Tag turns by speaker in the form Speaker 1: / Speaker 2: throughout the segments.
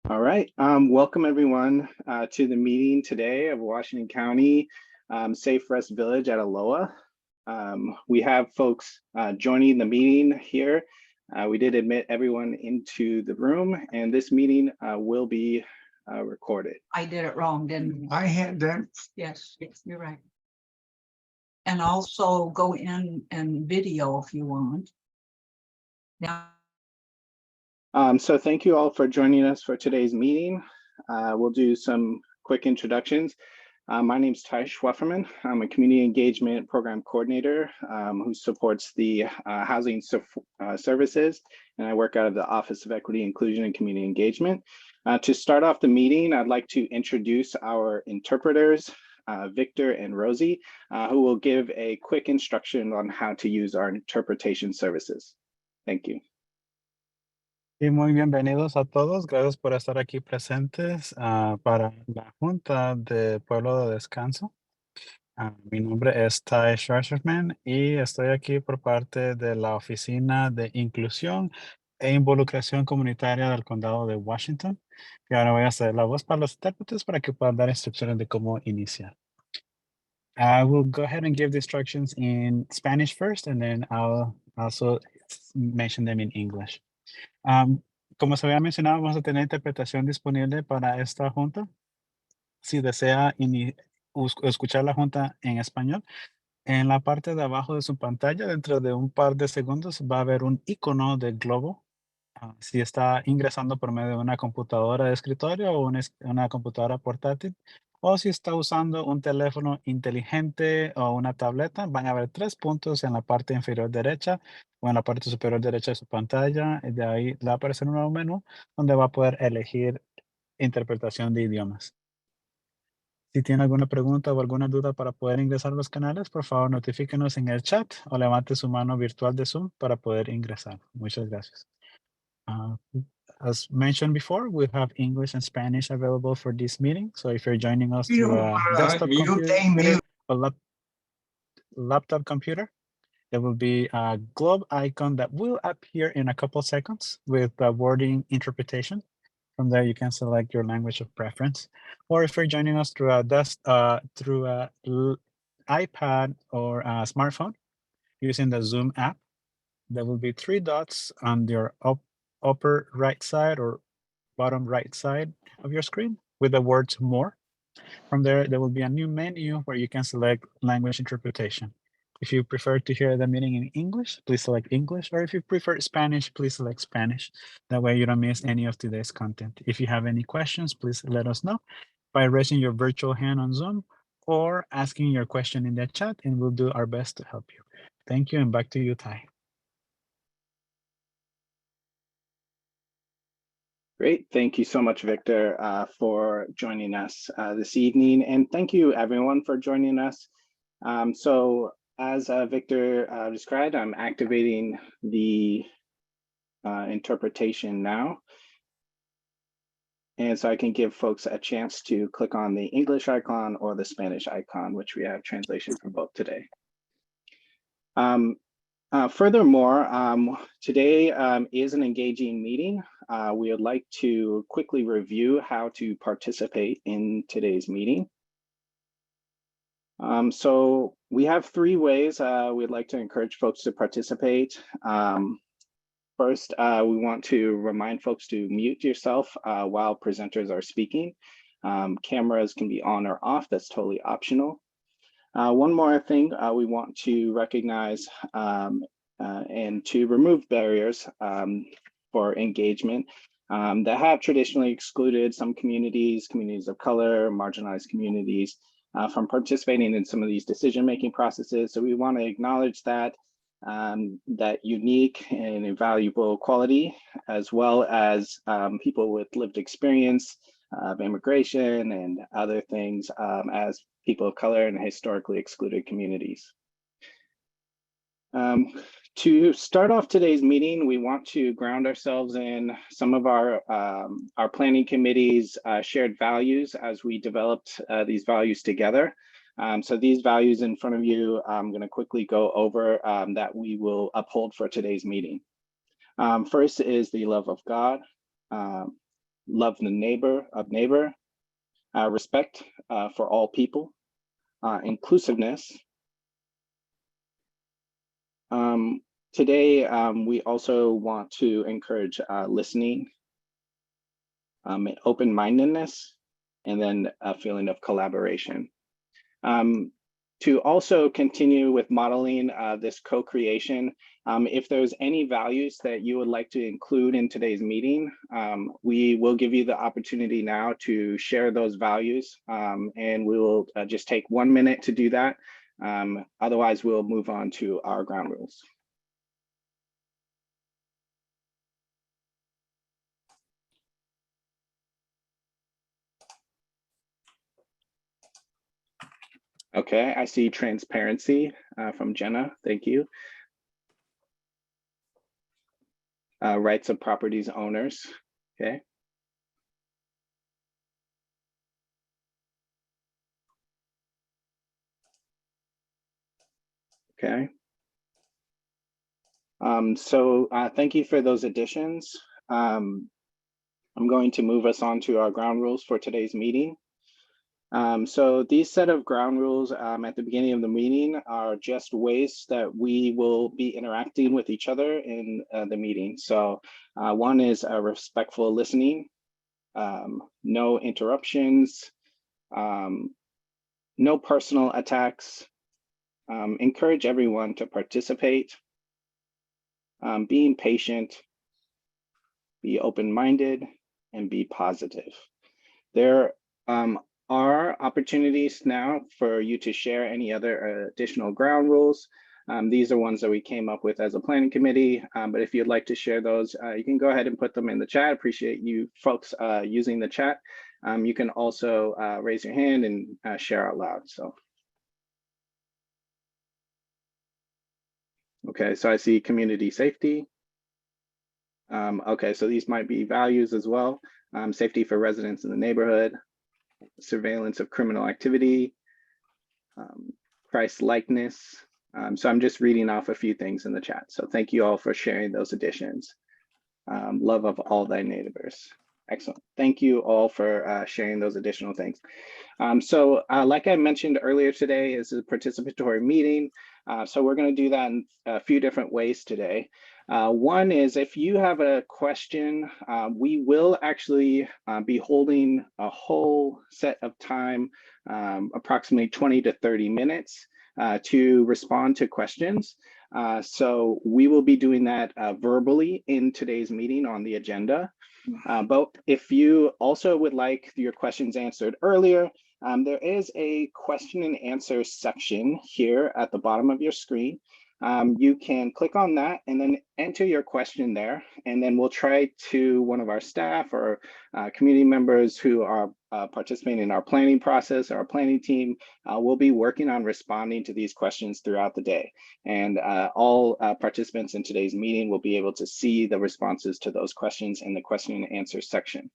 Speaker 1: All right. Welcome everyone to the meeting today of Washington County Safe Rest Village at Aloha. We have folks joining the meeting here. We did admit everyone into the room, and this meeting will be recorded.
Speaker 2: I did it wrong, didn't
Speaker 3: I had that.
Speaker 2: Yes, you're right. And also go in and video if you want. Now,
Speaker 1: So thank you all for joining us for today's meeting. We'll do some quick introductions. My name is Ty Schwefferman. I'm a community engagement program coordinator who supports the housing services, and I work out of the Office of Equity, Inclusion, and Community Engagement. To start off the meeting, I'd like to introduce our interpreters, Victor and Rosie, who will give a quick instruction on how to use our interpretation services. Thank you.
Speaker 4: Y muy bienvenidos a todos. Gracias por estar aquí presentes para la Junta de Pueblo de Descanso. Mi nombre es Ty Schwarzman y estoy aquí por parte de la Oficina de Inclusión e Involucración Comunitaria del Condado de Washington. Y ahora voy a hacer la voz para los intérpretes para que puedan dar instrucciones de cómo iniciar. I will go ahead and give the instructions in Spanish first, and then I'll also mention them in English. Como se había mencionado, vamos a tener interpretación disponible para esta junta. Si desea escuchar la junta en español, en la parte de abajo de su pantalla, dentro de un par de segundos, va a haber un icono de globo. Si está ingresando por medio de una computadora de escritorio o una computadora portátil, o si está usando un teléfono inteligente o una tableta, van a haber 3 puntos en la parte inferior derecha o en la parte superior derecha de su pantalla. Y de ahí le va a aparecer un nuevo menú donde va a poder elegir interpretación de idiomas. Si tiene alguna pregunta o alguna duda para poder ingresar a los canales, por favor notifíquenos en el chat o levante su mano virtual de Zoom para poder ingresar. Muchas gracias. As mentioned before, we have English and Spanish available for this meeting. So if you're joining us through a desktop computer or laptop computer, there will be a globe icon that will appear in a couple seconds with the wording interpretation. From there, you can select your language of preference. Or if you're joining us through a iPad or a smartphone using the Zoom app, there will be 3 dots on your upper right side or bottom right side of your screen with the words more. From there, there will be a new menu where you can select language interpretation. If you prefer to hear the meeting in English, please select English. Or if you prefer Spanish, please select Spanish. That way you don't miss any of today's content. If you have any questions, please let us know by raising your virtual hand on Zoom or asking your question in the chat, and we'll do our best to help you. Thank you, and back to you, Ty.
Speaker 1: Great. Thank you so much, Victor, for joining us this evening. And thank you, everyone, for joining us. So as Victor described, I'm activating the interpretation now. And so I can give folks a chance to click on the English icon or the Spanish icon, which we have translation for both today. Furthermore, today is an engaging meeting. We would like to quickly review how to participate in today's meeting. So we have 3 ways we'd like to encourage folks to participate. First, we want to remind folks to mute yourself while presenters are speaking. Cameras can be on or off, that's totally optional. One more thing we want to recognize and to remove barriers for engagement that have traditionally excluded some communities of color, marginalized communities from participating in some of these decision-making processes. So we want to acknowledge that unique and invaluable quality, as well as people with lived experience of immigration and other things as people of color and historically excluded communities. To start off today's meeting, we want to ground ourselves in some of our planning committee's shared values as we developed these values together. So these values in front of you, I'm going to quickly go over that we will uphold for today's meeting. First is the love of God. love the neighbor, respect for all people, inclusiveness. Today, we also want to encourage listening, open-mindedness, and then a feeling of collaboration. To also continue with modeling this co-creation, if there's any values that you would like to include in today's meeting, we will give you the opportunity now to share those values, and we will just take 1 minute to do that. Otherwise, we'll move on to our ground rules. Okay, I see transparency from Jenna. Thank you. Rights of properties owners. Okay. Okay. So thank you for those additions. I'm going to move us on to our ground rules for today's meeting. So these set of ground rules at the beginning of the meeting are just ways that we will be interacting with each other in the meeting. So one is a respectful listening, no interruptions, no personal attacks, encourage everyone to participate, being patient, be open-minded, and be positive. There are opportunities now for you to share any other additional ground rules. These are ones that we came up with as a planning committee, but if you'd like to share those, you can go ahead and put them in the chat. Appreciate you folks using the chat. You can also raise your hand and share out loud. So, okay, so I see community safety. Okay, so these might be values as well. Safety for residents in the neighborhood, surveillance of criminal activity, Christ likeness. So I'm just reading off a few things in the chat. So thank you all for sharing those additions. Love of all thy neighbors. Excellent. Thank you all for sharing those additional things. So like I mentioned earlier today, this is a participatory meeting. So we're going to do that in a few different ways today. One is if you have a question, we will actually be holding a whole set of time, approximately 20 to 30 minutes to respond to questions. So we will be doing that verbally in today's meeting on the agenda. But if you also would like your questions answered earlier, there is a question and answer section here at the bottom of your screen. You can click on that and then enter your question there, and then we'll try to, one of our staff or community members who are participating in our planning process, our planning team, will be working on responding to these questions throughout the day. And all participants in today's meeting will be able to see the responses to those questions in the question and answer section.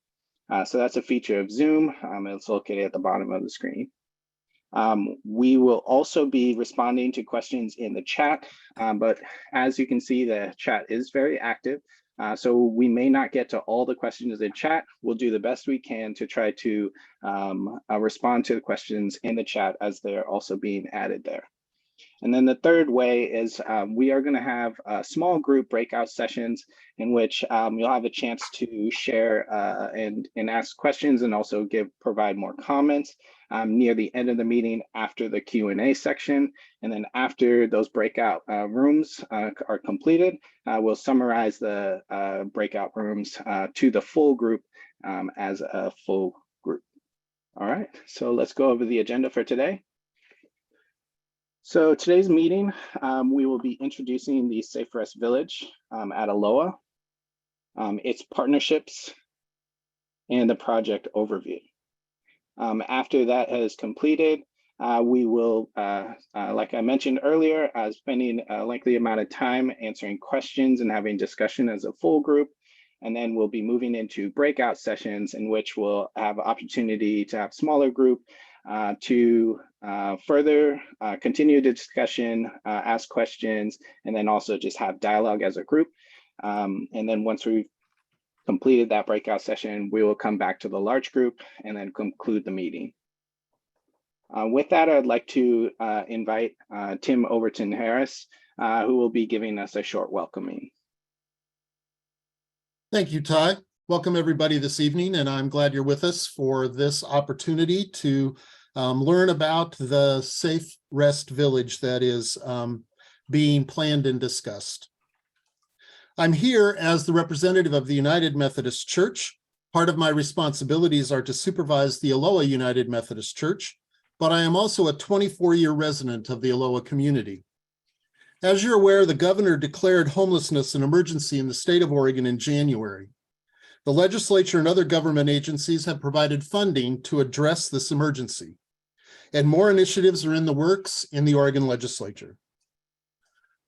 Speaker 1: So that's a feature of Zoom. It's located at the bottom of the screen. We will also be responding to questions in the chat, but as you can see, the chat is very active. So we may not get to all the questions in chat. We'll do the best we can to try to respond to the questions in the chat as they're also being added there. And then the third way is we are going to have small group breakout sessions in which you'll have a chance to share and ask questions and also provide more comments near the end of the meeting after the Q&A section. And then after those breakout rooms are completed, we'll summarize the breakout rooms to the full group as a full group. All right, so let's go over the agenda for today. So today's meeting, we will be introducing the Safe Rest Village at Aloha, its partnerships, and the project overview. After that has completed, we will, like I mentioned earlier, spending a lengthy amount of time answering questions and having discussion as a full group. And then we'll be moving into breakout sessions in which we'll have opportunity to have smaller group to further continue the discussion, ask questions, and then also just have dialogue as a group. And then once we've completed that breakout session, we will come back to the large group and then conclude the meeting. With that, I'd like to invite Tim Overton Harris, who will be giving us a short welcoming.
Speaker 3: Thank you, Ty. Welcome everybody this evening, and I'm glad you're with us for this opportunity to learn about the Safe Rest Village that is being planned and discussed. I'm here as the representative of the United Methodist Church. Part of my responsibilities are to supervise the Aloha United Methodist Church, but I am also a 24-year resident of the Aloha community. As you're aware, the governor declared homelessness an emergency in the state of Oregon in January. The legislature and other government agencies have provided funding to address this emergency, and more initiatives are in the works in the Oregon legislature.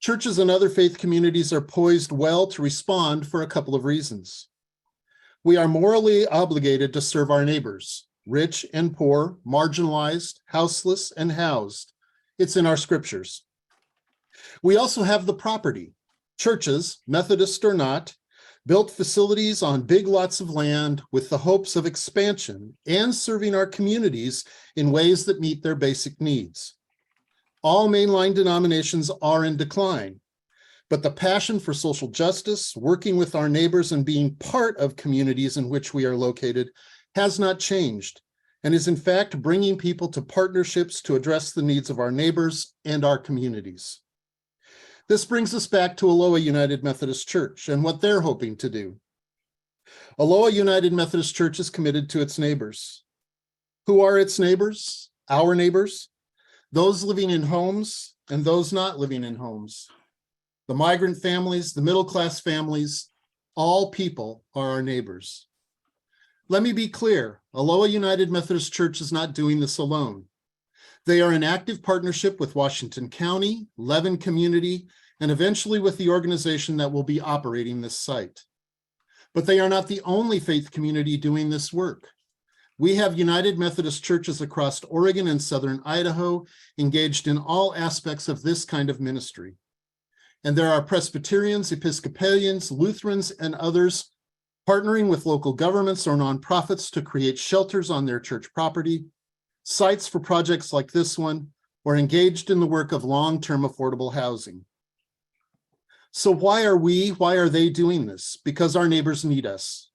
Speaker 3: Churches and other faith communities are poised well to respond for a couple of reasons. We are morally obligated to serve our neighbors, rich and poor, marginalized, houseless, and housed. It's in our scriptures. We also have the property. Churches, Methodist or not, built facilities on big lots of land with the hopes of expansion and serving our communities in ways that meet their basic needs. All mainline denominations are in decline, but the passion for social justice, working with our neighbors, and being part of communities in which we are located has not changed, and is in fact bringing people to partnerships to address the needs of our neighbors and our communities. This brings us back to Aloha United Methodist Church and what they're hoping to do. Aloha United Methodist Church is committed to its neighbors. Who are its neighbors? Our neighbors? Those living in homes and those not living in homes. The migrant families, the middle-class families, all people are our neighbors. Let me be clear, Aloha United Methodist Church is not doing this alone. They are in active partnership with Washington County, Levin Community, and eventually with the organization that will be operating this site. But they are not the only faith community doing this work. We have United Methodist churches across Oregon and Southern Idaho engaged in all aspects of this kind of ministry. And there are Presbyterians, Episcopalians, Lutherans, and others partnering with local governments or nonprofits to create shelters on their church property, sites for projects like this one, or engaged in the work of long-term affordable housing. So why are they doing this? Because our neighbors need us.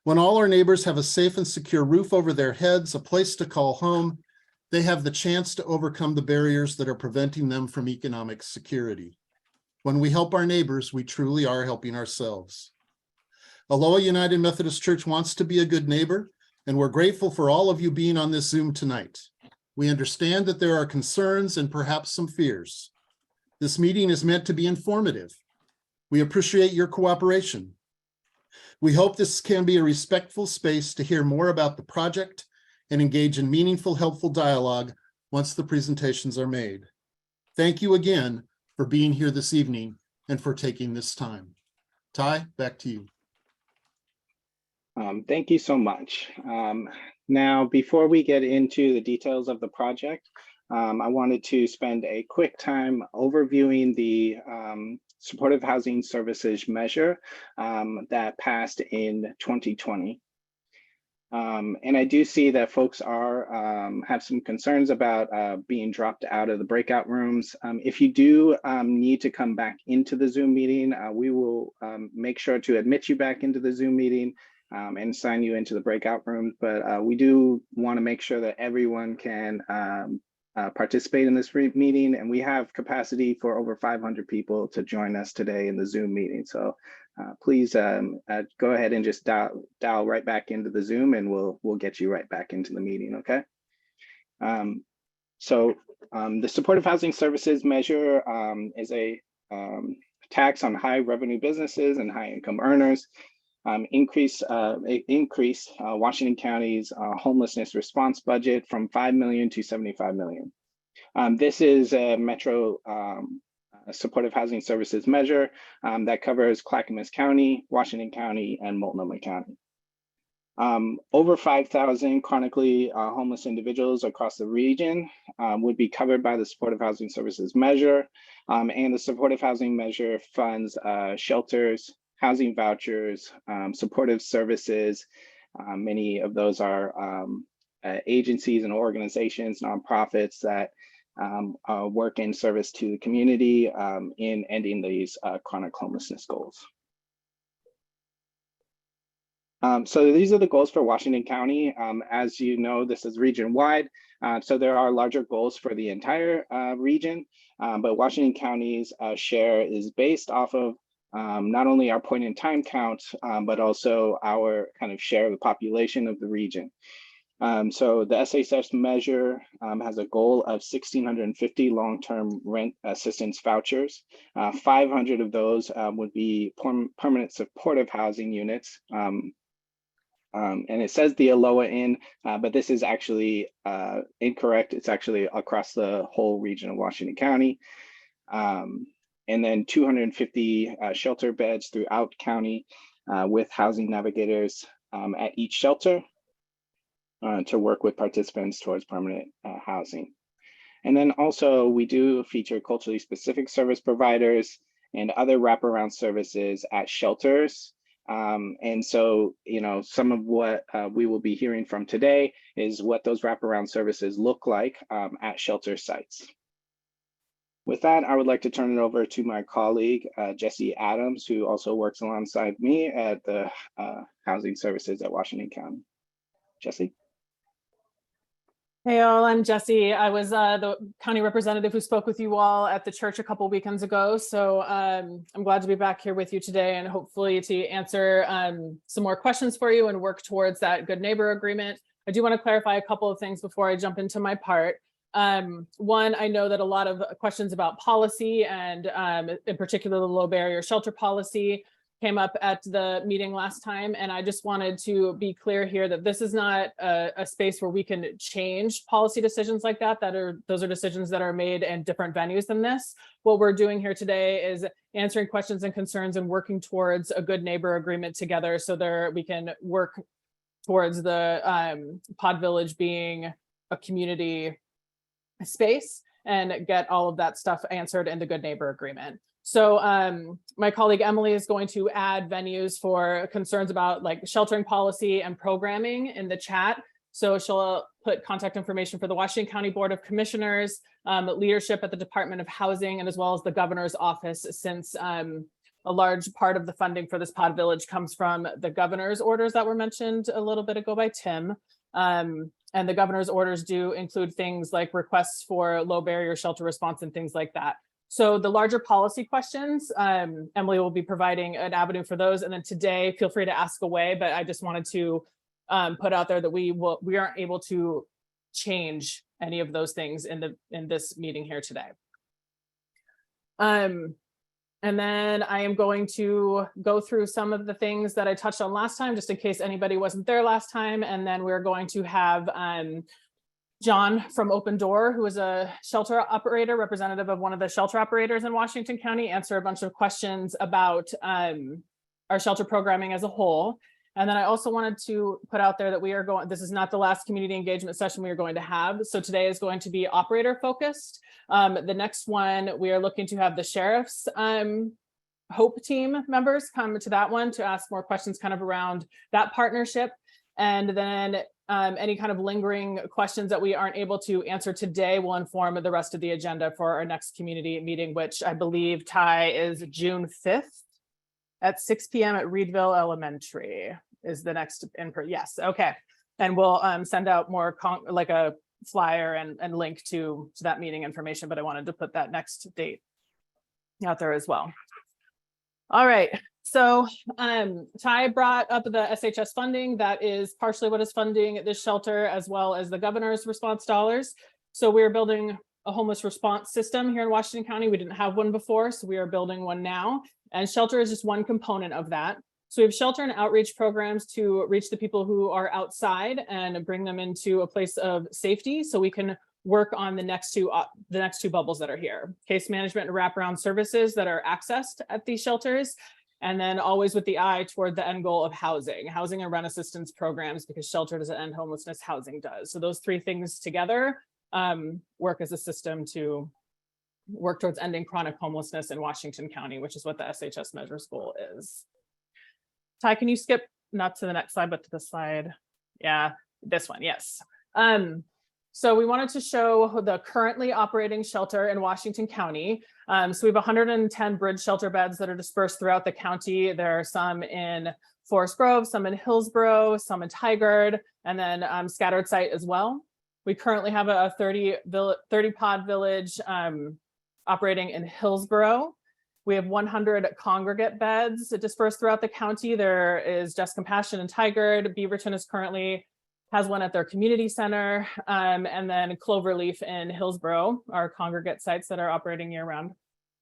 Speaker 3: When all our neighbors have a safe and secure roof over their heads, a place to call home, they have the chance to overcome the barriers that are preventing them from economic security. When we help our neighbors, we truly are helping ourselves. Aloha United Methodist Church wants to be a good neighbor, and we're grateful for all of you being on this Zoom tonight. We understand that there are concerns and perhaps some fears. This meeting is meant to be informative. We appreciate your cooperation. We hope this can be a respectful space to hear more about the project and engage in meaningful, helpful dialogue once the presentations are made. Thank you again for being here this evening and for taking this time. Ty, back to you.
Speaker 1: Thank you so much. Now, before we get into the details of the project, I wanted to spend a quick time overviewing the Supportive Housing Services measure that passed in 2020. And I do see that folks have some concerns about being dropped out of the breakout rooms. If you do need to come back into the Zoom meeting, we will make sure to admit you back into the Zoom meeting and sign you into the breakout rooms. But we do want to make sure that everyone can participate in this meeting, and we have capacity for over 500 people to join us today in the Zoom meeting. So please go ahead and just dial right back into the Zoom, and we'll get you right back into the meeting, okay? So the Supportive Housing Services measure is a tax on high revenue businesses and high income earners. Increase Washington County's homelessness response budget from $5 million to $75 million. This is a Metro Supportive Housing Services measure that covers Clackamas County, Washington County, and Multnomah County. Over 5,000 chronically homeless individuals across the region would be covered by the Supportive Housing Services measure, and the Supportive Housing measure funds shelters, housing vouchers, supportive services. Many of those are agencies and organizations, nonprofits that work in service to the community in ending these chronic homelessness goals. So these are the goals for Washington County. As you know, this is region-wide, so there are larger goals for the entire region, but Washington County's share is based off of not only our point in time count, but also our kind of share of the population of the region. So the SHS measure has a goal of 1,650 long-term rent assistance vouchers. 500 of those would be permanent supportive housing units. And it says the Aloha Inn, but this is actually incorrect. It's actually across the whole region of Washington County. And then 250 shelter beds throughout county with housing navigators at each shelter to work with participants towards permanent housing. And then also we do feature culturally specific service providers and other wraparound services at shelters. And so, you know, some of what we will be hearing from today is what those wraparound services look like at shelter sites. With that, I would like to turn it over to my colleague, Jesse Adams, who also works alongside me at the Housing Services at Washington County. Jesse.
Speaker 5: Hey all, I'm Jesse. I was the county representative who spoke with you all at the church a couple weekends ago. So I'm glad to be back here with you today and hopefully to answer some more questions for you and work towards that good neighbor agreement. I do want to clarify a couple of things before I jump into my part. One, I know that a lot of questions about policy and in particular the low barrier shelter policy came up at the meeting last time. And I just wanted to be clear here that this is not a space where we can change policy decisions like that. Those are decisions that are made in different venues than this. What we're doing here today is answering questions and concerns and working towards a good neighbor agreement together so we can work towards the Pod Village being a community space and get all of that stuff answered in the good neighbor agreement. So my colleague Emily is going to add venues for concerns about like sheltering policy and programming in the chat. So she'll put contact information for the Washington County Board of Commissioners, leadership at the Department of Housing, and as well as the governor's office, since a large part of the funding for this Pod Village comes from the governor's orders that were mentioned a little bit ago by Tim. And the governor's orders do include things like requests for low barrier shelter response and things like that. So the larger policy questions, Emily will be providing an avenue for those. And then today, feel free to ask away, but I just wanted to put out there that we aren't able to change any of those things in this meeting here today. And then I am going to go through some of the things that I touched on last time, just in case anybody wasn't there last time. And then we're going to have John from Open Door, who is a shelter operator, representative of one of the shelter operators in Washington County, answer a bunch of questions about our shelter programming as a whole. And then I also wanted to put out there that this is not the last community engagement session we are going to have. So today is going to be operator focused. The next one, we are looking to have the sheriff's HOPE team members come to that one to ask more questions kind of around that partnership. And then any kind of lingering questions that we aren't able to answer today will inform the rest of the agenda for our next community meeting, which I believe, Ty, is June 5th at 6 p.m. at Reedville Elementary is the next yes, okay. And we'll send out more like a flyer and link to that meeting information, but I wanted to put that next date out there as well. All right. So Ty brought up the SHS funding. That is partially what is funding this shelter, as well as the governor's response dollars. So we're building a homeless response system here in Washington County. We didn't have one before, so we are building one now. And shelter is just one component of that. So we have shelter and outreach programs to reach the people who are outside and bring them into a place of safety so we can work on the next two bubbles that are here. Case management and wraparound services that are accessed at these shelters. And then always with the eye toward the end goal of housing and rent assistance programs, because shelter doesn't end homelessness, housing does. So those three things together work as a system to work towards ending chronic homelessness in Washington County, which is what the SHS measures goal is. Ty, can you skip not to the next slide, but to the slide? Yeah, this one, yes. So we wanted to show the currently operating shelter in Washington County. So we have 110 bridge shelter beds that are dispersed throughout the county. There are some in Forest Grove, some in Hillsborough, some in Tigard, and then scattered site as well. We currently have a 30 pod village operating in Hillsborough. We have 100 congregate beds dispersed throughout the county. There is Just Compassion in Tigard. Beaverton is currently has one at their community center, and then Cloverleaf in Hillsborough are congregate sites that are operating year round.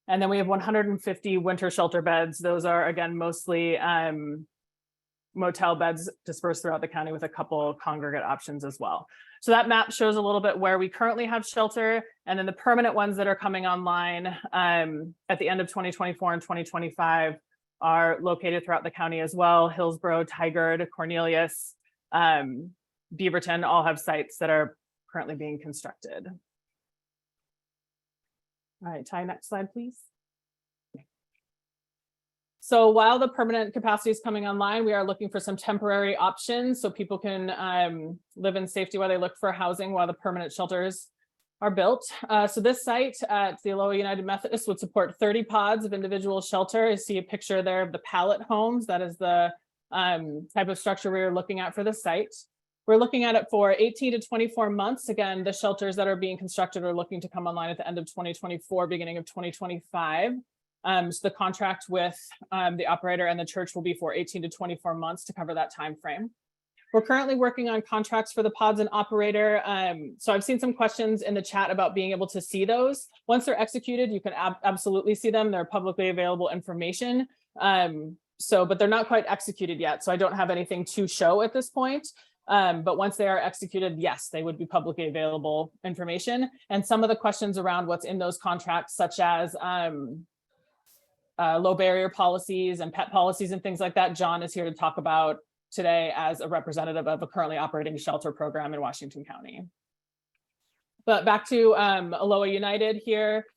Speaker 5: And then we have 150 winter shelter beds. Those are, again, mostly motel beds dispersed throughout the county with a couple congregate options as well. So that map shows a little bit where we currently have shelter, and then the permanent ones that are coming online at the end of 2024 and 2025 are located throughout the county as well. Hillsborough, Tigard, Cornelius, Beaverton all have sites that are currently being constructed. All right, Ty, next slide, please. So while the permanent capacity is coming online, we are looking for some temporary options so people can live in safety while they look for housing while the permanent shelters are built. So this site at the Aloha United Methodist would support 30 pods of individual shelter. You see a picture there of the pallet homes. That is the type of structure we are looking at for the site. We're looking at it for 18 to 24 months. Again, the shelters that are being constructed are looking to come online at the end of 2024, beginning of 2025. So the contract with the operator and the church will be for 18 to 24 months to cover that time frame. We're currently working on contracts for the pods and operator. So I've seen some questions in the chat about being able to see those. Once they're executed, you can absolutely see them. They're publicly available information. But they're not quite executed yet. So I don't have anything to show at this point. But once they are executed, yes, they would be publicly available information. And some of the questions around what's in those contracts, such as low barrier policies and pet policies and things like that, John is here to talk about today as a representative of a currently operating shelter program in Washington County. But back to Aloha United here.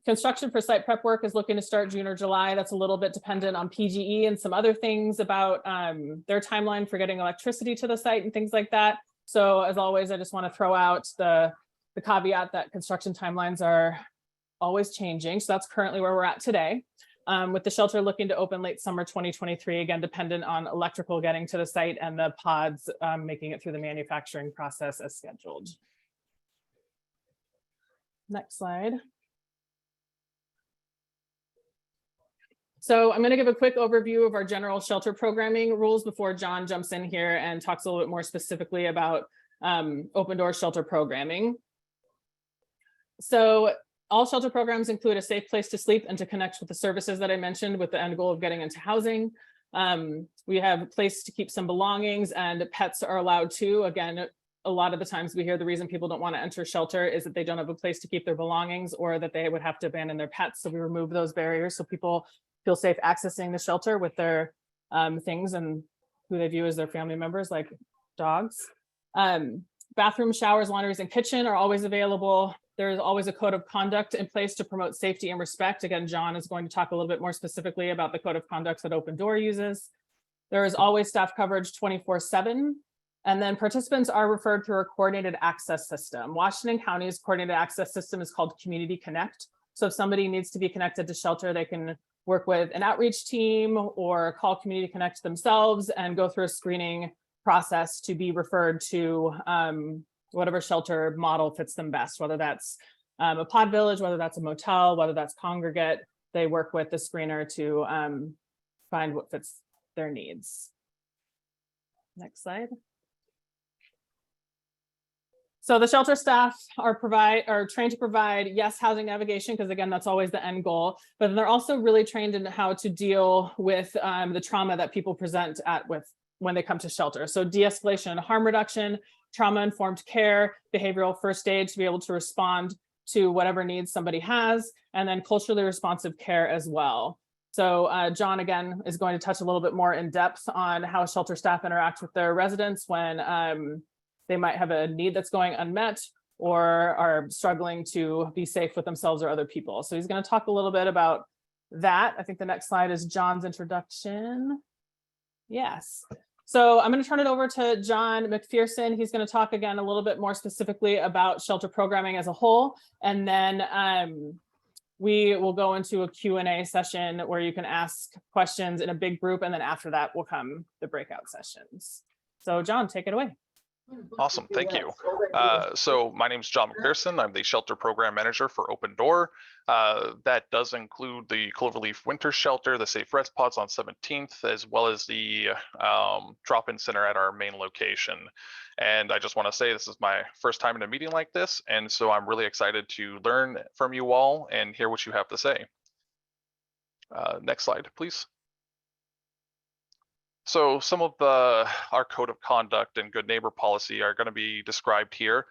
Speaker 5: Construction for site prep work is looking to start June or July. That's a little bit dependent on PGE and some other things about their timeline for getting electricity to the site and things like that. So as always, I just want to throw out the caveat that construction timelines are always changing. So that's currently where we're at today. With the shelter looking to open late summer 2023, again, dependent on electrical getting to the site and the pods making it through the manufacturing process as scheduled. Next slide. So I'm going to give a quick overview of our general shelter programming rules before John jumps in here and talks a little bit more specifically about open door shelter programming. So all shelter programs include a safe place to sleep and to connect with the services that I mentioned with the end goal of getting into housing. We have a place to keep some belongings, and pets are allowed too. Again, a lot of the times we hear the reason people don't want to enter shelter is that they don't have a place to keep their belongings or that they would have to abandon their pets. So we remove those barriers so people feel safe accessing the shelter with their things and who they view as their family members, like dogs. Bathroom, showers, laundries, and kitchen are always available. There's always a code of conduct in place to promote safety and respect. Again, John is going to talk a little bit more specifically about the code of conduct that Open Door uses. There is always staff coverage 24/7. And then participants are referred through a coordinated access system. Washington County's coordinated access system is called Community Connect. So if somebody needs to be connected to shelter, they can work with an outreach team or call Community Connect themselves and go through a screening process to be referred to whatever shelter model fits them best, whether that's a pod village, whether that's a motel, whether that's congregate. They work with the screener to find what fits their needs. Next slide. So the shelter staff are trained to provide, yes, housing navigation, because again, that's always the end goal, but they're also really trained in how to deal with the trauma that people present when they come to shelter. So de-escalation and harm reduction, trauma-informed care, behavioral first aid to be able to respond to whatever needs somebody has, and then culturally responsive care as well. So John, again, is going to touch a little bit more in depth on how shelter staff interact with their residents when they might have a need that's going unmet or are struggling to be safe with themselves or other people. So he's going to talk a little bit about that. I think the next slide is John's introduction. Yes. So I'm going to turn it over to John McPherson. He's going to talk again a little bit more specifically about shelter programming as a whole. And then we will go into a Q&A session where you can ask questions in a big group. And then after that will come the breakout sessions. So John, take it away.
Speaker 6: Awesome, thank you. So my name is John McPherson. I'm the Shelter Program Manager for Open Door. That does include the Cloverleaf Winter Shelter, the Safe Rest Pods on 17th, as well as the drop-in center at our main location. And I just want to say this is my first time in a meeting like this, and so I'm really excited to learn from you all and hear what you have to say. Next slide, please. So some of our code of conduct and good neighbor policy are going to be described here.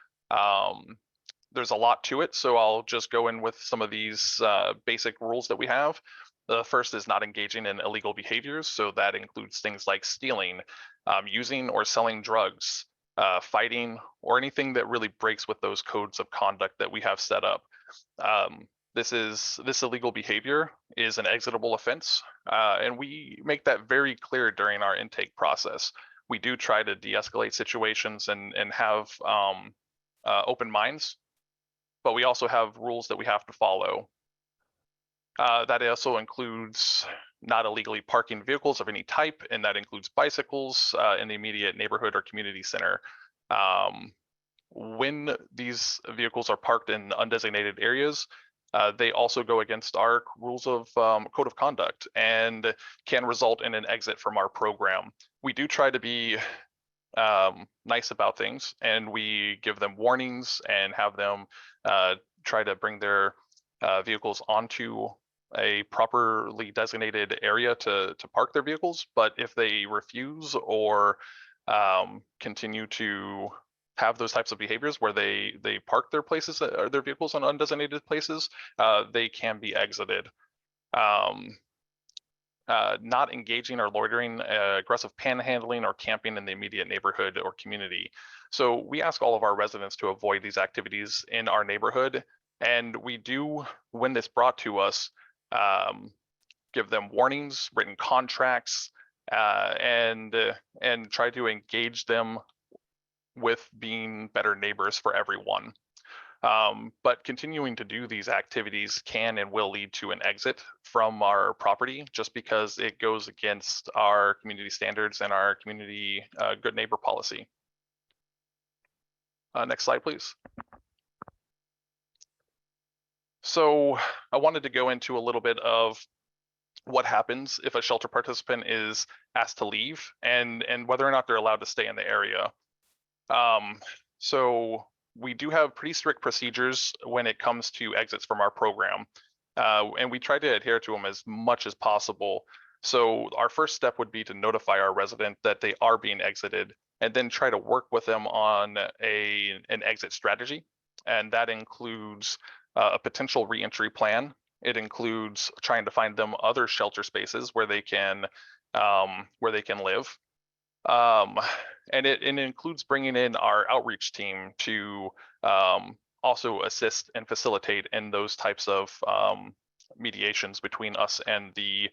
Speaker 6: There's a lot to it, so I'll just go in with some of these basic rules that we have. The first is not engaging in illegal behaviors. So that includes things like stealing, using or selling drugs, fighting, or anything that really breaks with those codes of conduct that we have set up. This illegal behavior is an exitable offense, and we make that very clear during our intake process. We do try to de-escalate situations and have open minds, but we also have rules that we have to follow. That also includes not illegally parking vehicles of any type, and that includes bicycles in the immediate neighborhood or community center. When these vehicles are parked in undesignated areas, they also go against our rules of code of conduct and can result in an exit from our program. We do try to be nice about things, and we give them warnings and have them try to bring their vehicles onto a properly designated area to park their vehicles. But if they refuse or continue to have those types of behaviors where they park their places or their vehicles on undesignated places, they can be exited. Not engaging or loitering, aggressive panhandling or camping in the immediate neighborhood or community. So we ask all of our residents to avoid these activities in our neighborhood, and we do, when it's brought to us, give them warnings, written contracts, and try to engage them with being better neighbors for everyone. But continuing to do these activities can and will lead to an exit from our property just because it goes against our community standards and our community good neighbor policy. Next slide, please. So I wanted to go into a little bit of what happens if a shelter participant is asked to leave and whether or not they're allowed to stay in the area. So we do have pretty strict procedures when it comes to exits from our program, and we try to adhere to them as much as possible. So our first step would be to notify our resident that they are being exited, and then try to work with them on an exit strategy. And that includes a potential reentry plan. It includes trying to find them other shelter spaces where they can live. And it includes bringing in our outreach team to also assist and facilitate in those types of mediations between us and the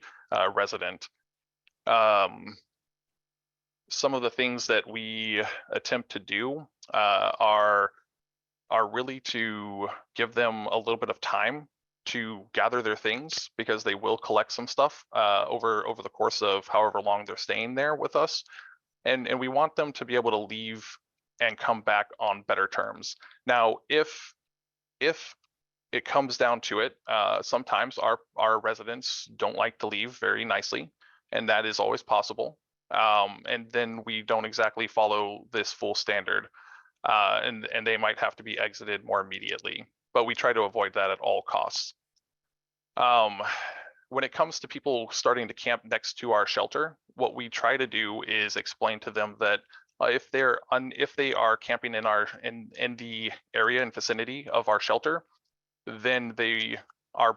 Speaker 6: resident. Some of the things that we attempt to do are really to give them a little bit of time to gather their things, because they will collect some stuff over the course of however long they're staying there with us. And we want them to be able to leave and come back on better terms. Now, if it comes down to it, sometimes our residents don't like to leave very nicely, and that is always possible. And then we don't exactly follow this full standard, and they might have to be exited more immediately. But we try to avoid that at all costs. When it comes to people starting to camp next to our shelter, what we try to do is explain to them that if they are camping in the area and vicinity of our shelter, then they are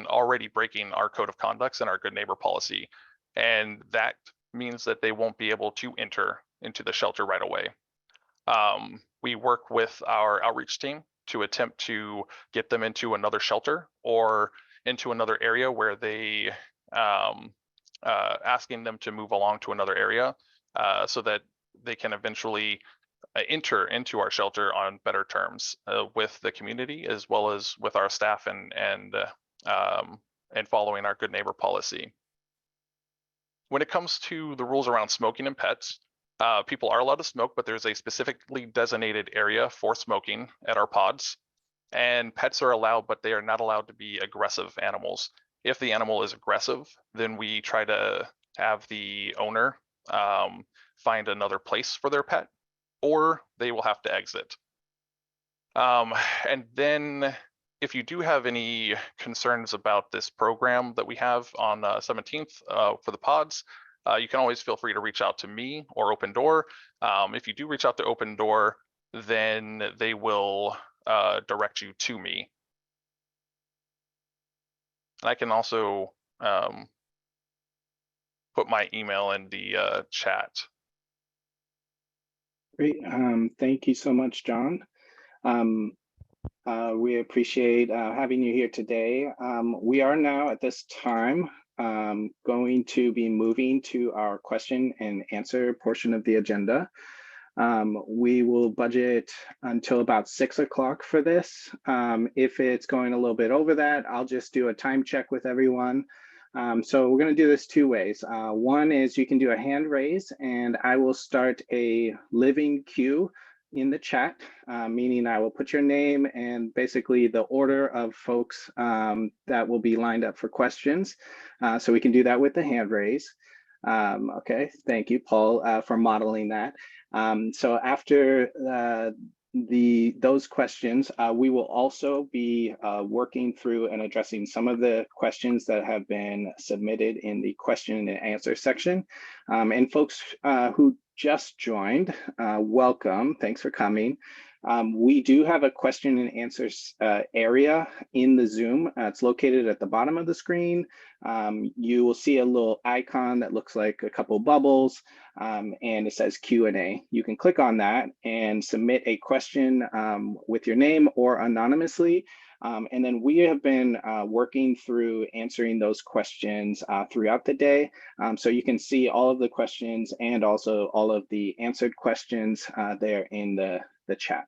Speaker 6: already breaking our code of conducts and our good neighbor policy, and that means that they won't be able to enter into the shelter right away. We work with our outreach team to attempt to get them into another shelter or into another area where they asking them to move along to another area so that they can eventually enter into our shelter on better terms with the community, as well as with our staff and following our good neighbor policy. When it comes to the rules around smoking and pets, people are allowed to smoke, but there's a specifically designated area for smoking at our pods. And pets are allowed, but they are not allowed to be aggressive animals. If the animal is aggressive, then we try to have the owner find another place for their pet, or they will have to exit. And then if you do have any concerns about this program that we have on 17th for the pods, you can always feel free to reach out to me or Open Door. If you do reach out to Open Door, then they will direct you to me. And I can also put my email in the chat.
Speaker 1: Great. Thank you so much, John. We appreciate having you here today. We are now at this time going to be moving to our question and answer portion of the agenda. We will budget until about 6 o'clock for this. If it's going a little bit over that, I'll just do a time check with everyone. So we're going to do this two ways. One is you can do a hand raise and I will start a living queue in the chat, meaning I will put your name and basically the order of folks that will be lined up for questions. So we can do that with the hand raise. Okay, thank you, Paul, for modeling that. So after those questions, we will also be working through and addressing some of the questions that have been submitted in the question and answer section. And folks who just joined, welcome, thanks for coming. We do have a question and answers area in the Zoom. It's located at the bottom of the screen. You will see a little icon that looks like a couple bubbles and it says Q&A. You can click on that and submit a question with your name or anonymously. And then we have been working through answering those questions throughout the day. So you can see all of the questions and also all of the answered questions there in the chat.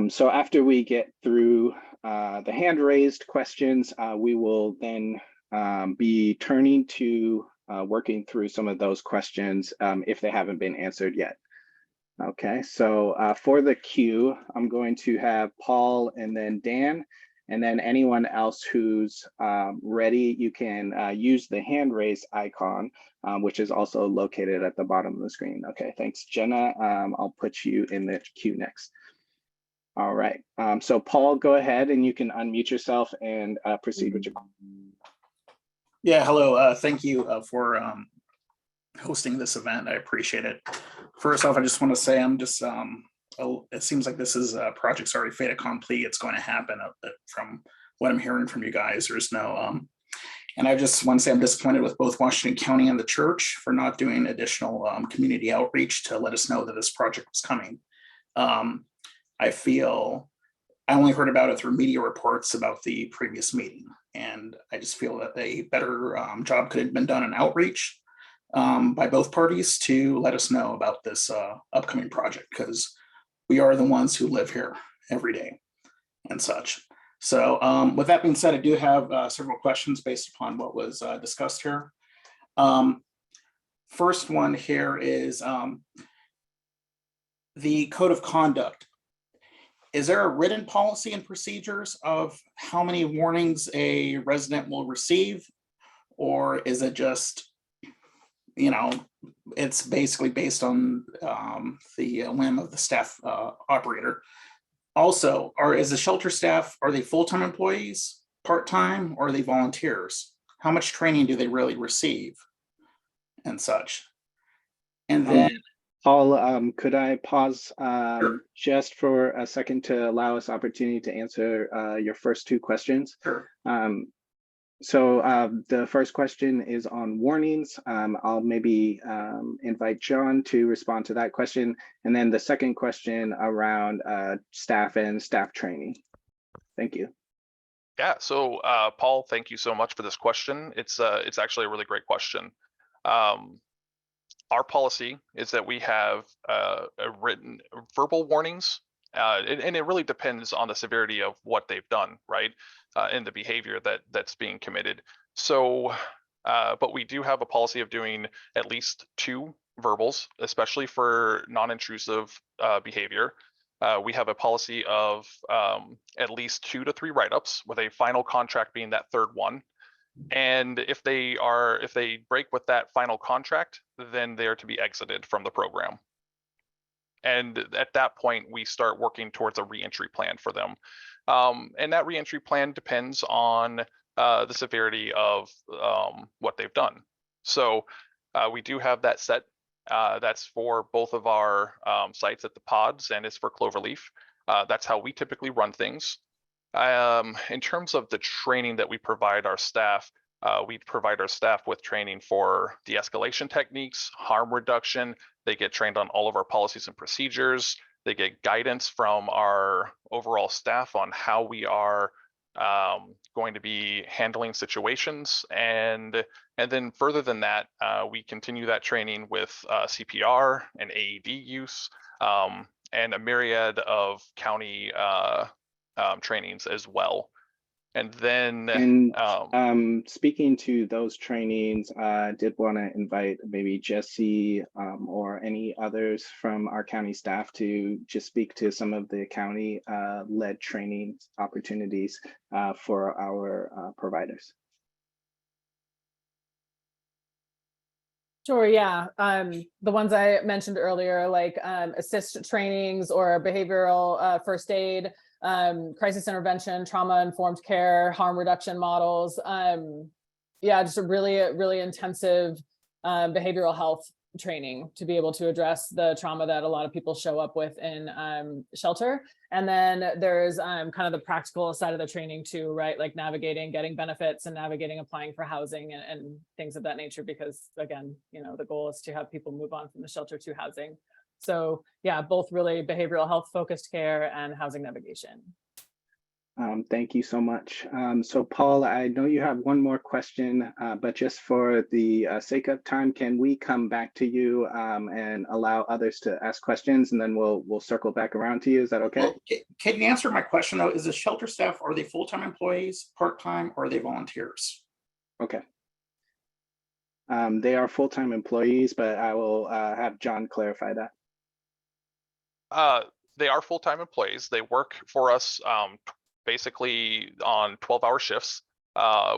Speaker 1: So after we get through the hand raised questions, we will then be turning to working through some of those questions if they haven't been answered yet. Okay, so for the queue, I'm going to have Paul and then Dan, and then anyone else who's ready, you can use the hand raise icon, which is also located at the bottom of the screen. Okay, thanks, Jenna. I'll put you in the queue next. All right, so Paul, go ahead and you can unmute yourself and proceed with your question.
Speaker 7: Yeah, hello, thank you for hosting this event. I appreciate it. First off, I just want to say I'm just, it seems like this is project's already fait accompli. It's going to happen from what I'm hearing from you guys. There's no, and I just want to say I'm disappointed with both Washington County and the church for not doing additional community outreach to let us know that this project was coming. I feel I only heard about it through media reports about the previous meeting, and I just feel that a better job could have been done in outreach by both parties to let us know about this upcoming project, because we are the ones who live here every day and such. So with that being said, I do have several questions based upon what was discussed here. First one here is the code of conduct. Is there a written policy and procedures of how many warnings a resident will receive? Or is it just, you know, it's basically based on the whim of the staff operator? Also, is the shelter staff, are they full-time employees, part-time, or are they volunteers? How much training do they really receive and such? And then
Speaker 1: Paul, could I pause
Speaker 7: Sure.
Speaker 1: just for a second to allow us opportunity to answer your first two questions?
Speaker 7: Sure.
Speaker 1: So the first question is on warnings. I'll maybe invite John to respond to that question. And then the second question around staff and staff training. Thank you.
Speaker 6: Yeah, so Paul, thank you so much for this question. It's actually a really great question. Our policy is that we have written verbal warnings, and it really depends on the severity of what they've done, right, and the behavior that's being committed. So, but we do have a policy of doing at least 2 verbals, especially for non-intrusive behavior. We have a policy of at least 2 to 3 write-ups, with a final contract being that 3rd one. And if they break with that final contract, then they are to be exited from the program. And at that point, we start working towards a reentry plan for them. And that reentry plan depends on the severity of what they've done. So we do have that set. That's for both of our sites at the pods, and it's for Cloverleaf. That's how we typically run things. In terms of the training that we provide our staff with training for de-escalation techniques, harm reduction. They get trained on all of our policies and procedures. They get guidance from our overall staff on how we are going to be handling situations. And then further than that, we continue that training with CPR and AED use, and a myriad of county trainings as well. And then
Speaker 1: speaking to those trainings, did want to invite maybe Jesse or any others from our county staff to just speak to some of the county led training opportunities for our providers.
Speaker 5: Sure, yeah. The ones I mentioned earlier, like assist trainings or behavioral first aid, crisis intervention, trauma-informed care, harm reduction models. Yeah, just a really intensive behavioral health training to be able to address the trauma that a lot of people show up with in shelter. And then there's kind of the practical side of the training too, right? Like navigating, getting benefits and navigating, applying for housing and things of that nature, because again, you know, the goal is to have people move on from the shelter to housing. So yeah, both really behavioral health focused care and housing navigation.
Speaker 1: Thank you so much. So Paul, I know you have one more question, but just for the sake of time, can we come back to you and allow others to ask questions, and then we'll circle back around to you? Is that okay?
Speaker 7: Well, can you answer my question though? Is the shelter staff, are they full-time employees, part-time, or are they volunteers?
Speaker 1: Okay. They are full-time employees, but I will have John clarify that.
Speaker 6: They are full-time employees. They work for us basically on 12-hour shifts.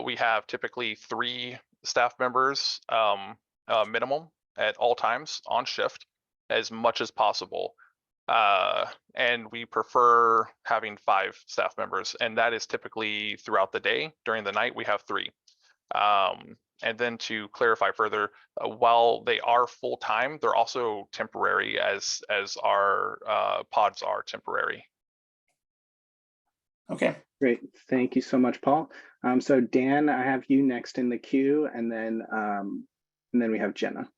Speaker 6: We have typically 3 staff members minimum at all times on shift, as much as possible. And we prefer having 5 staff members, and that is typically throughout the day. During the night, we have 3. And then to clarify further, while they are full-time, they're also temporary, as our pods are temporary.
Speaker 7: Okay.
Speaker 1: Great. Thank you so much, Paul. So Dan, I have you next in the queue, and then we have Jenna.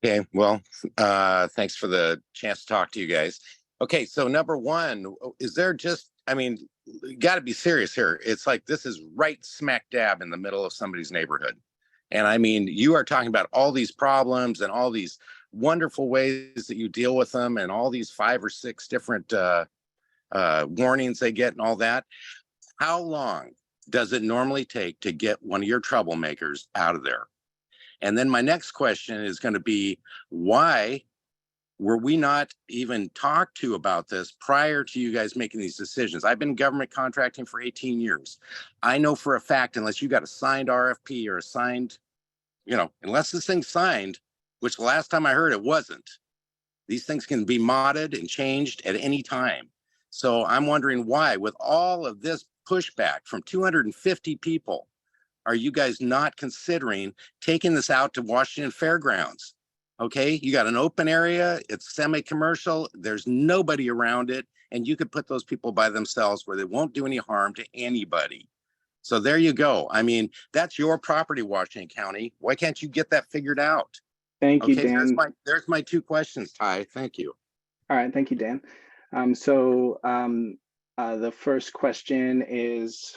Speaker 8: Okay, well, thanks for the chance to talk to you guys. Okay, so number one, is there just, I mean, you got to be serious here. It's like this is right smack dab in the middle of somebody's neighborhood. And I mean, you are talking about all these problems and all these wonderful ways that you deal with them and all these 5 or 6 different warnings they get and all that. How long does it normally take to get one of your troublemakers out of there? And then my next question is going to be, why were we not even talked to about this prior to you guys making these decisions? I've been government contracting for 18 years. I know for a fact, unless you got a signed RFP or a signed, you know, unless this thing's signed, which the last time I heard it wasn't, these things can be modded and changed at any time. So I'm wondering why, with all of this pushback from 250 people, are you guys not considering taking this out to Washington Fairgrounds? Okay, you got an open area, it's semi-commercial, there's nobody around it, and you could put those people by themselves where they won't do any harm to anybody. So there you go. I mean, that's your property, Washington County. Why can't you get that figured out?
Speaker 1: Thank you,
Speaker 8: Okay,
Speaker 1: Dan.
Speaker 8: there's my 2 questions, Ty. Thank you.
Speaker 1: All right, thank you, Dan. The first question is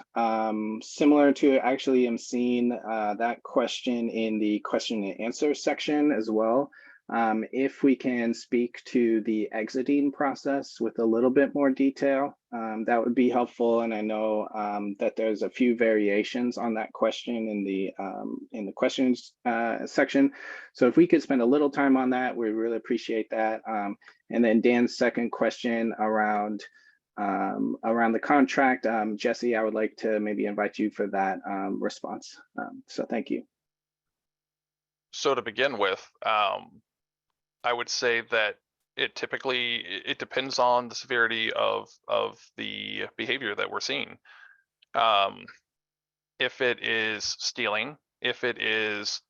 Speaker 1: similar to, actually I'm seeing that question in the question and answer section as well. If we can speak to the exiting process with a little bit more detail, that would be helpful. And I know that there's a few variations on that question in the questions section. So if we could spend a little time on that, we really appreciate that. And then Dan's second question around the contract, Jesse, I would like to maybe invite you for that response. So thank you.
Speaker 6: So to begin with, I would say that it depends on the severity of the behavior that we're seeing. If it is stealing, if it is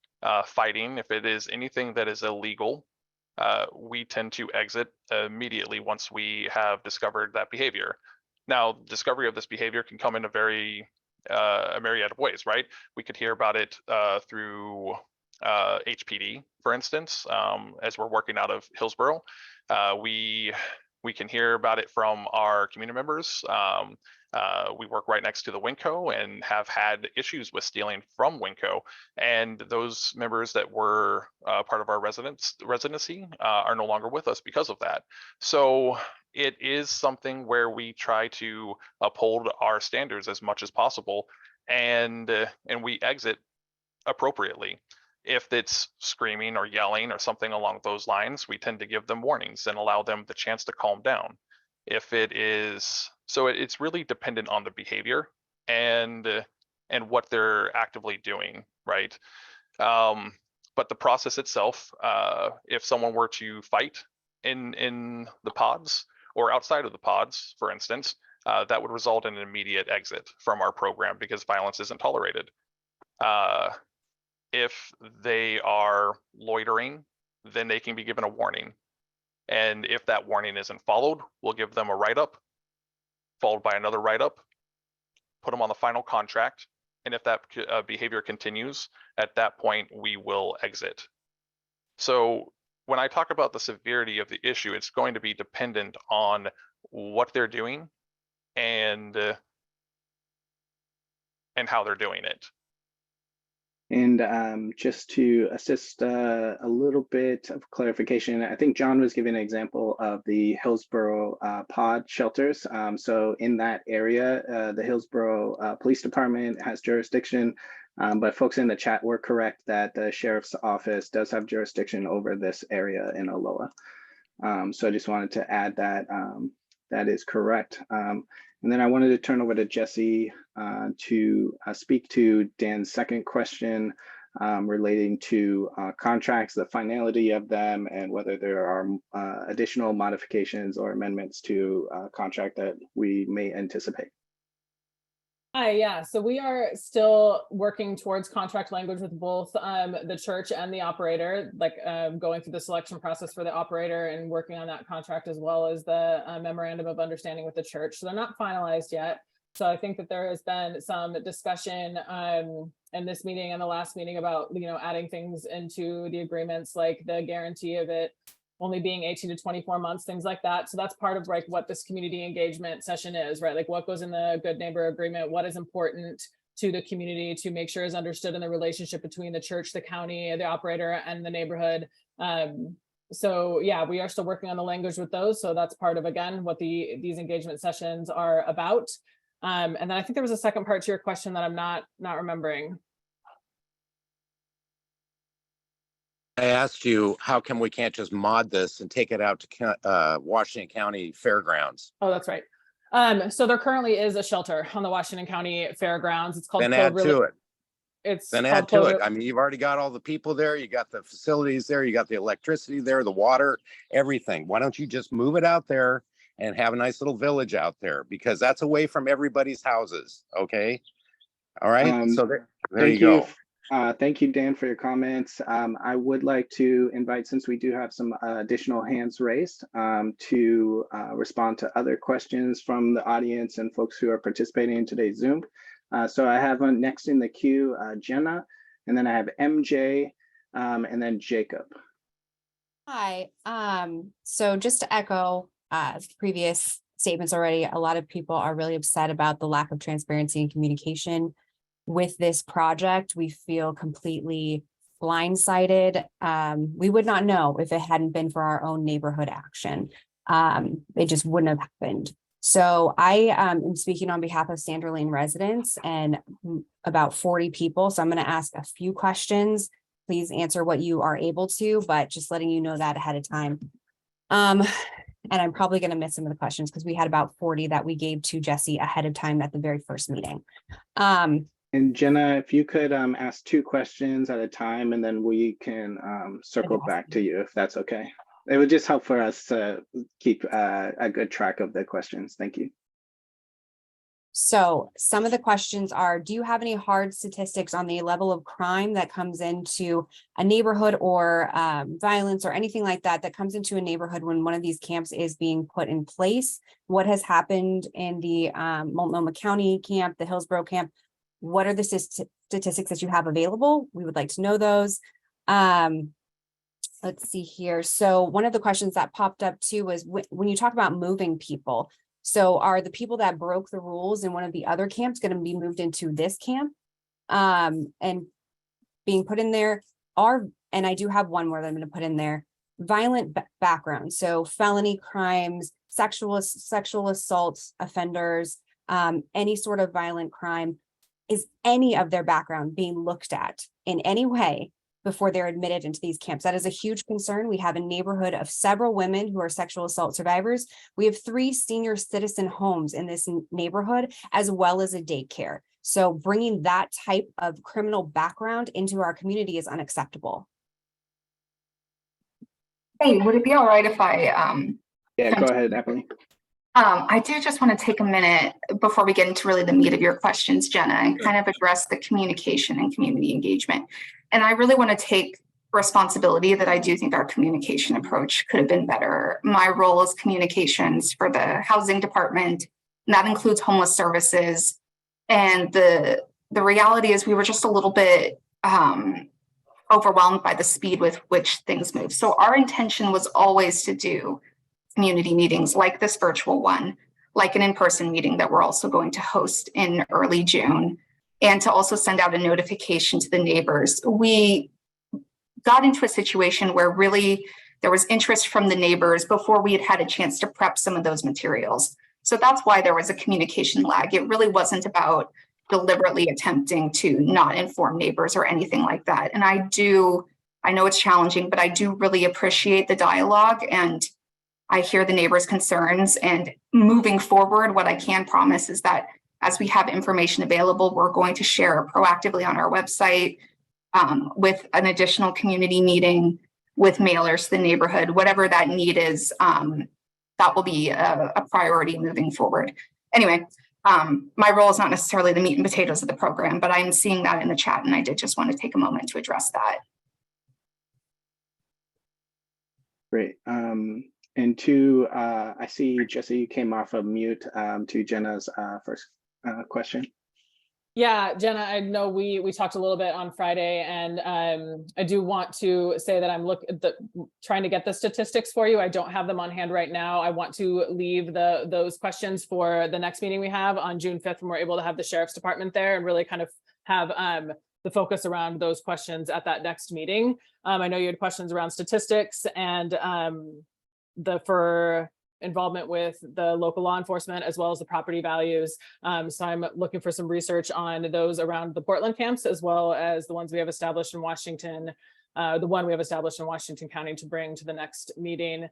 Speaker 6: fighting, if it is anything that is illegal, we tend to exit immediately once we have discovered that behavior. Now, discovery of this behavior can come in a myriad of ways, right? We could hear about it through HPD, for instance, as we're working out of Hillsborough. We can hear about it from our community members. We work right next to the Winco and have had issues with stealing from Winco, and those members that were part of our residency are no longer with us because of that. So it is something where we try to uphold our standards as much as possible, and we exit appropriately. If it's screaming or yelling or something along those lines, we tend to give them warnings and allow them the chance to calm down. If it is, so it's really dependent on the behavior and what they're actively doing, right? But the process itself, if someone were to fight in the pods or outside of the pods, for instance, that would result in an immediate exit from our program because violence isn't tolerated. If they are loitering, then they can be given a warning. And if that warning isn't followed, we'll give them a write-up, followed by another write-up, put them on the final contract. And if that behavior continues, at that point, we will exit. So when I talk about the severity of the issue, it's going to be dependent on what they're doing and how they're doing it.
Speaker 1: And just to assist a little bit of clarification, I think John was giving an example of the Hillsborough pod shelters. So in that area, the Hillsborough Police Department has jurisdiction, but folks in the chat were correct that the Sheriff's Office does have jurisdiction over this area in Aloha. So I just wanted to add that that is correct. And then I wanted to turn over to Jesse to speak to Dan's second question relating to contracts, the finality of them, and whether there are additional modifications or amendments to contract that we may anticipate.
Speaker 5: Hi, yeah, so we are still working towards contract language with both the church and the operator, like going through the selection process for the operator and working on that contract as well as the memorandum of understanding with the church. So they're not finalized yet. So I think that there has been some discussion in this meeting and the last meeting about, adding things into the agreements, like the guarantee of it only being 18 to 24 months, things like that. So that's part of like what this community engagement session is, right? Like what goes in the good neighbor agreement, what is important to the community to make sure is understood in the relationship between the church, the county, the operator, and the neighborhood. So yeah, we are still working on the language with those. So that's part of, again, what these engagement sessions are about. And then I think there was a second part to your question that I'm not remembering.
Speaker 8: I asked you, how come we can't just mod this and take it out to Washington County Fairgrounds?
Speaker 5: Oh, that's right. So there currently is a shelter on the Washington County Fairgrounds. It's called
Speaker 8: Then add to it.
Speaker 5: It's
Speaker 8: Then
Speaker 5: called
Speaker 8: add to it. I mean, you've already got all the people there. You got the facilities there. You got the electricity there, the water, everything. Why don't you just move it out there and have a nice little village out there? Because that's away from everybody's houses. Okay. All right. So there you go.
Speaker 1: Thank you, Dan, for your comments. I would like to invite, since we do have some additional hands raised, to respond to other questions from the audience and folks who are participating in today's Zoom. So I have next in the queue, Jenna, and then I have MJ, and then Jacob.
Speaker 9: Hi. So just to echo previous statements already. A lot of people are really upset about the lack of transparency and communication with this project. We feel completely blindsided. We would not know if it hadn't been for our own neighborhood action. It just wouldn't have happened. So I am speaking on behalf of Sandra Lane residents and about 40 people. So I'm going to ask a few questions. Please answer what you are able to, but just letting you know that ahead of time. And I'm probably going to miss some of the questions because we had about 40 that we gave to Jesse ahead of time at the very first meeting.
Speaker 1: And Jenna, if you could ask 2 questions at a time, and then we can circle back to you if that's okay. It would just help for us to keep a good track of the questions. Thank you.
Speaker 9: So some of the questions are, do you have any hard statistics on the level of crime that comes into a neighborhood, or violence or anything like that that comes into a neighborhood when one of these camps is being put in place? What has happened in the Multnomah County camp, the Hillsborough camp? What are the statistics that you have available? We would like to know those. Let's see here. So one of the questions that popped up too was when you talk about moving people. So are the people that broke the rules in one of the other camps going to be moved into this camp and being put in there? And I do have one more that I'm going to put in there, violent background. So felony crimes, sexual assault offenders, any sort of violent crime. Is any of their background being looked at in any way before they're admitted into these camps? That is a huge concern. We have a neighborhood of several women who are sexual assault survivors. We have 3 senior citizen homes in this neighborhood, as well as a daycare. So bringing that type of criminal background into our community is unacceptable.
Speaker 10: Hey, would it be all right if I
Speaker 1: Yeah, go ahead, Emily.
Speaker 10: I do just want to take a minute before we get into really the meat of your questions, Jenna, and kind of address the communication and community engagement. And I really want to take responsibility that I do think our communication approach could have been better. My role is communications for the housing department, and that includes homeless services. And the reality is we were just a little bit overwhelmed by the speed with which things move. So our intention was always to do community meetings like this virtual one, like an in-person meeting that we're also going to host in early June, and to also send out a notification to the neighbors. We got into a situation where really there was interest from the neighbors before we had had a chance to prep some of those materials. So that's why there was a communication lag. It really wasn't about deliberately attempting to not inform neighbors or anything like that. And I know it's challenging, but I do really appreciate the dialogue, and I hear the neighbors' concerns. And moving forward, what I can promise is that as we have information available, we're going to share proactively on our website with an additional community meeting, with mailers to the neighborhood, whatever that need is, that will be a priority moving forward. Anyway, my role is not necessarily the meat and potatoes of the program, but I'm seeing that in the chat, and I did just want to take a moment to address that.
Speaker 1: Great. And to, I see Jesse came off of mute to Jenna's first question.
Speaker 5: Yeah, Jenna, I know we talked a little bit on Friday, and I do want to say that I'm trying to get the statistics for you. I don't have them on hand right now. I want to leave those questions for the next meeting we have on June 5th, when we're able to have the Sheriff's Department there and really kind of have the focus around those questions at that next meeting. I know you had questions around statistics and for involvement with the local law enforcement, as well as the property values. So I'm looking for some research on those around the Portland camps, as well as the ones we have established in Washington, the one we have established in Washington County, to bring to the next meeting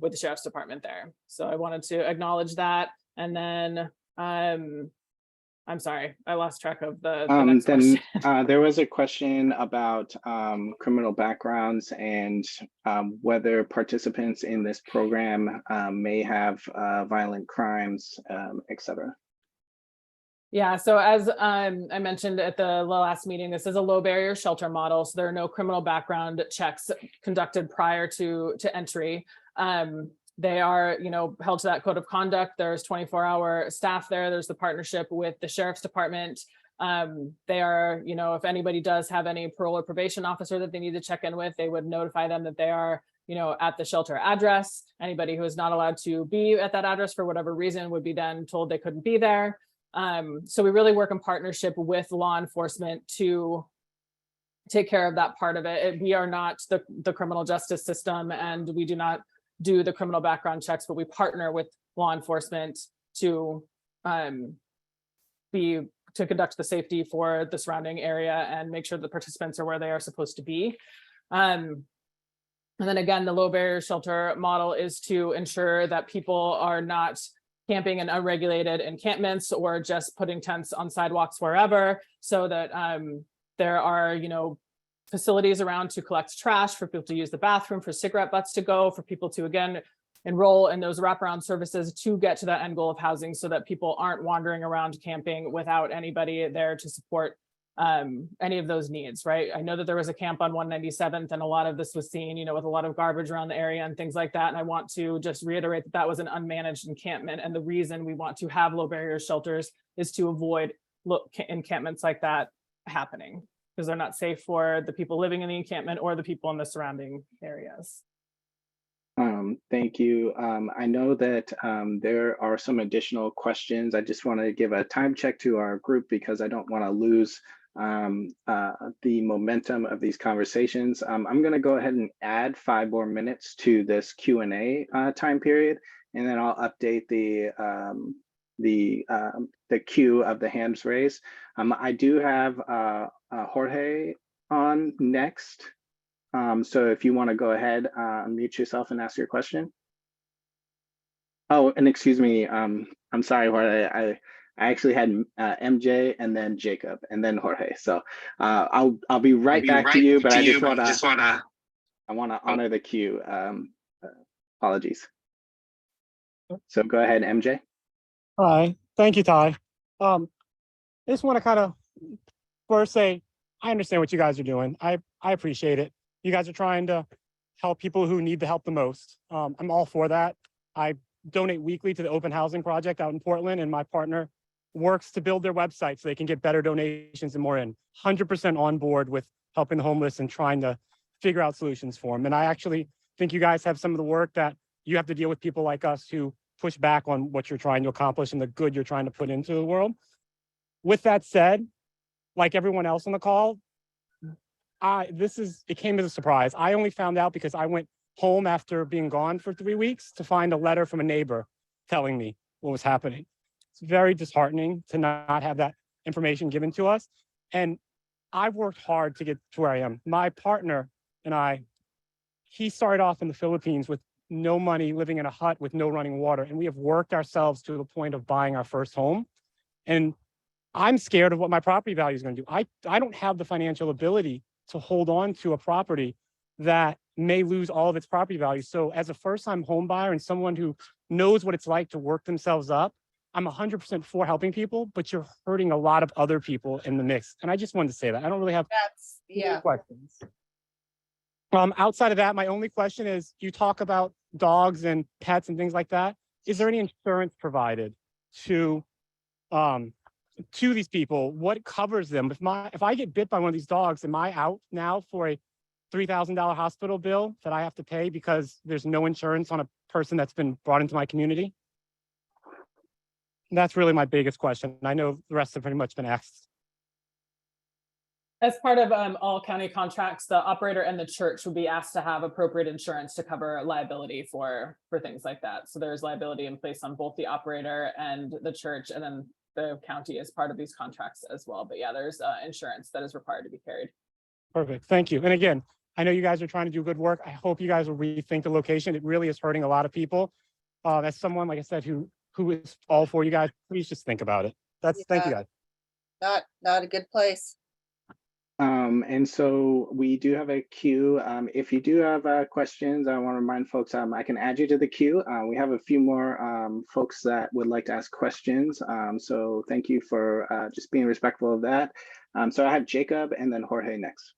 Speaker 5: with the Sheriff's Department there. So I wanted to acknowledge that. And then I'm sorry, I lost track of the next question.
Speaker 1: There was a question about criminal backgrounds and whether participants in this program may have violent crimes, etc.
Speaker 5: Yeah, so as I mentioned at the last meeting, this is a low barrier shelter model. So there are no criminal background checks conducted prior to entry. They are, held to that code of conduct. There's 24-hour staff there. There's the partnership with the Sheriff's Department. They are, if anybody does have any parole or probation officer that they need to check in with, they would notify them that they are at the shelter address. Anybody who is not allowed to be at that address for whatever reason would be then told they couldn't be there. So we really work in partnership with law enforcement to take care of that part of it. We are not the criminal justice system, and we do not do the criminal background checks, but we partner with law enforcement to conduct the safety for the surrounding area and make sure the participants are where they are supposed to be. And then again, the low barrier shelter model is to ensure that people are not camping in unregulated encampments or just putting tents on sidewalks wherever, so that there are, facilities around to collect trash, for people to use the bathroom, for cigarette butts to go, for people to, again, enroll in those wraparound services to get to that end goal of housing, so that people aren't wandering around camping without anybody there to support any of those needs, right? I know that there was a camp on 197th, and a lot of this was seen, with a lot of garbage around the area and things like that. And I want to just reiterate that that was an unmanaged encampment. And the reason we want to have low barrier shelters is to avoid encampments like that happening, because they're not safe for the people living in the encampment or the people in the surrounding areas.
Speaker 1: Thank you. I know that there are some additional questions. I just want to give a time check to our group because I don't want to lose the momentum of these conversations. I'm going to go ahead and add 5 more minutes to this Q&A time period, and then I'll update the queue of the hands raised. I do have Jorge on next. So if you want to go ahead, unmute yourself and ask your question. Oh, and excuse me, I'm sorry, Jorge. I actually had MJ and then Jacob and then Jorge. So I'll be right back to you, but I just want to honor the queue. Apologies. So go ahead, MJ.
Speaker 11: Hi, thank you, Ty. I just want to kind of first say, I understand what you guys are doing. I appreciate it. You guys are trying to help people who need the help the most. I'm all for that. I donate weekly to the Open Housing Project out in Portland, and my partner works to build their website so they can get better donations and more in. 100% on board with helping the homeless and trying to figure out solutions for them. And I actually think you guys have some of the work that you have to deal with people like us who push back on what you're trying to accomplish and the good you're trying to put into the world. With that said, like everyone else on the call, it came as a surprise. I only found out because I went home after being gone for 3 weeks to find a letter from a neighbor telling me what was happening. It's very disheartening to not have that information given to us. And I've worked hard to get to where I am. My partner and he started off in the Philippines with no money, living in a hut with no running water. And we have worked ourselves to the point of buying our first home. And I'm scared of what my property value is going to do. I don't have the financial ability to hold on to a property that may lose all of its property value. So as a first-time home buyer and someone who knows what it's like to work themselves up, I'm 100% for helping people, but you're hurting a lot of other people in the mix. And I just wanted to say that. I don't really have questions. Outside of that, my only question is, you talk about dogs and pets and things like that. Is there any insurance provided to these people? What covers them? If I get bit by one of these dogs, am I out now for a $3,000 hospital bill that I have to pay because there's no insurance on a person that's been brought into my community? That's really my biggest question. I know the rest have pretty much been asked.
Speaker 5: As part of all county contracts, the operator and the church would be asked to have appropriate insurance to cover liability for things like that. So there's liability in place on both the operator and the church, and then the county is part of these contracts as well. But yeah, there's insurance that is required to be carried.
Speaker 11: Perfect. Thank you. And again, I know you guys are trying to do good work. I hope you guys will rethink the location. It really is hurting a lot of people. As someone, like I said, who is all for you guys, please just think about it. Thank you guys.
Speaker 12: Not a good place.
Speaker 1: And so we do have a queue. If you do have questions, I want to remind folks, I can add you to the queue. We have a few more folks that would like to ask questions. So thank you for just being respectful of that. So I have Jacob and then Jorge next.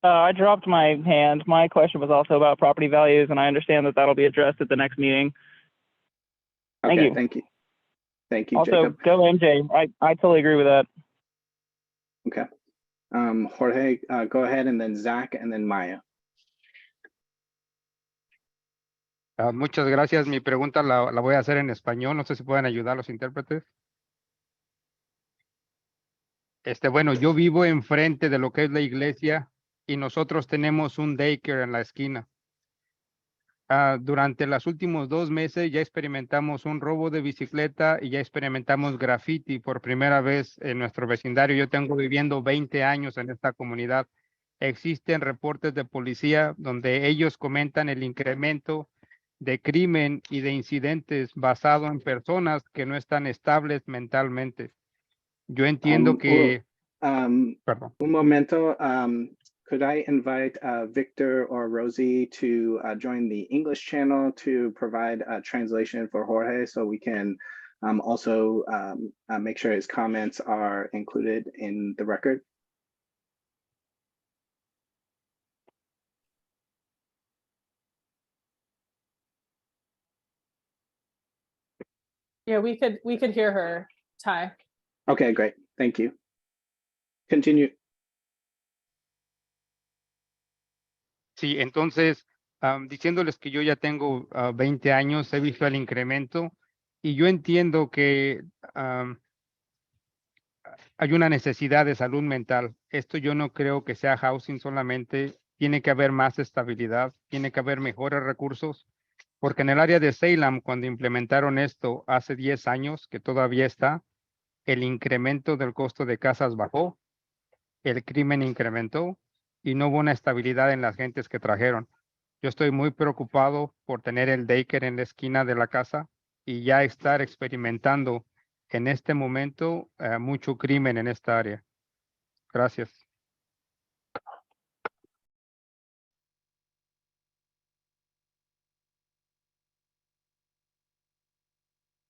Speaker 13: I dropped my hand. My question was also about property values, and I understand that that'll be addressed at the next meeting. Thank you.
Speaker 1: Thank you. Thank you,
Speaker 13: also,
Speaker 1: Jacob.
Speaker 13: Go MJ. I totally agree with that.
Speaker 1: Okay. Jorge, go ahead, and then Zach, and then Maya.
Speaker 14: Muchas gracias. Mi pregunta la voy a hacer en español. No sé si pueden ayudar los intérpretes. Bueno, yo vivo enfrente de lo que es la iglesia y nosotros tenemos un daycare en la esquina. Durante los últimos 2 meses ya experimentamos un robo de bicicleta y ya experimentamos graffiti por primera vez en nuestro vecindario. Yo tengo viviendo 20 años en esta comunidad. Existen reportes de policía donde ellos comentan el incremento de crimen y de incidentes basado en personas que no están estables mentalmente. Yo entiendo que, perdón.
Speaker 1: Un momento. Could I invite Victor or Rosie to join the English channel to provide a translation for Jorge so we can also make sure his comments are included in the record?
Speaker 5: Yeah, we could hear her, Ty.
Speaker 1: Okay, great. Thank you. Continue.
Speaker 14: Sí, entonces, diciéndoles que yo ya tengo 20 años, he visto el incremento y yo entiendo que hay una necesidad de salud mental. Esto yo no creo que sea housing solamente, tiene que haber más estabilidad, tiene que haber mejores recursos, porque en el área de Salem, cuando implementaron esto hace 10 años, que todavía está, el incremento del costo de casas bajó, el crimen incrementó y no hubo una estabilidad en las gentes que trajeron. Yo estoy muy preocupado por tener el daycare en la esquina de la casa y ya estar experimentando en este momento mucho crimen en esta área. Gracias.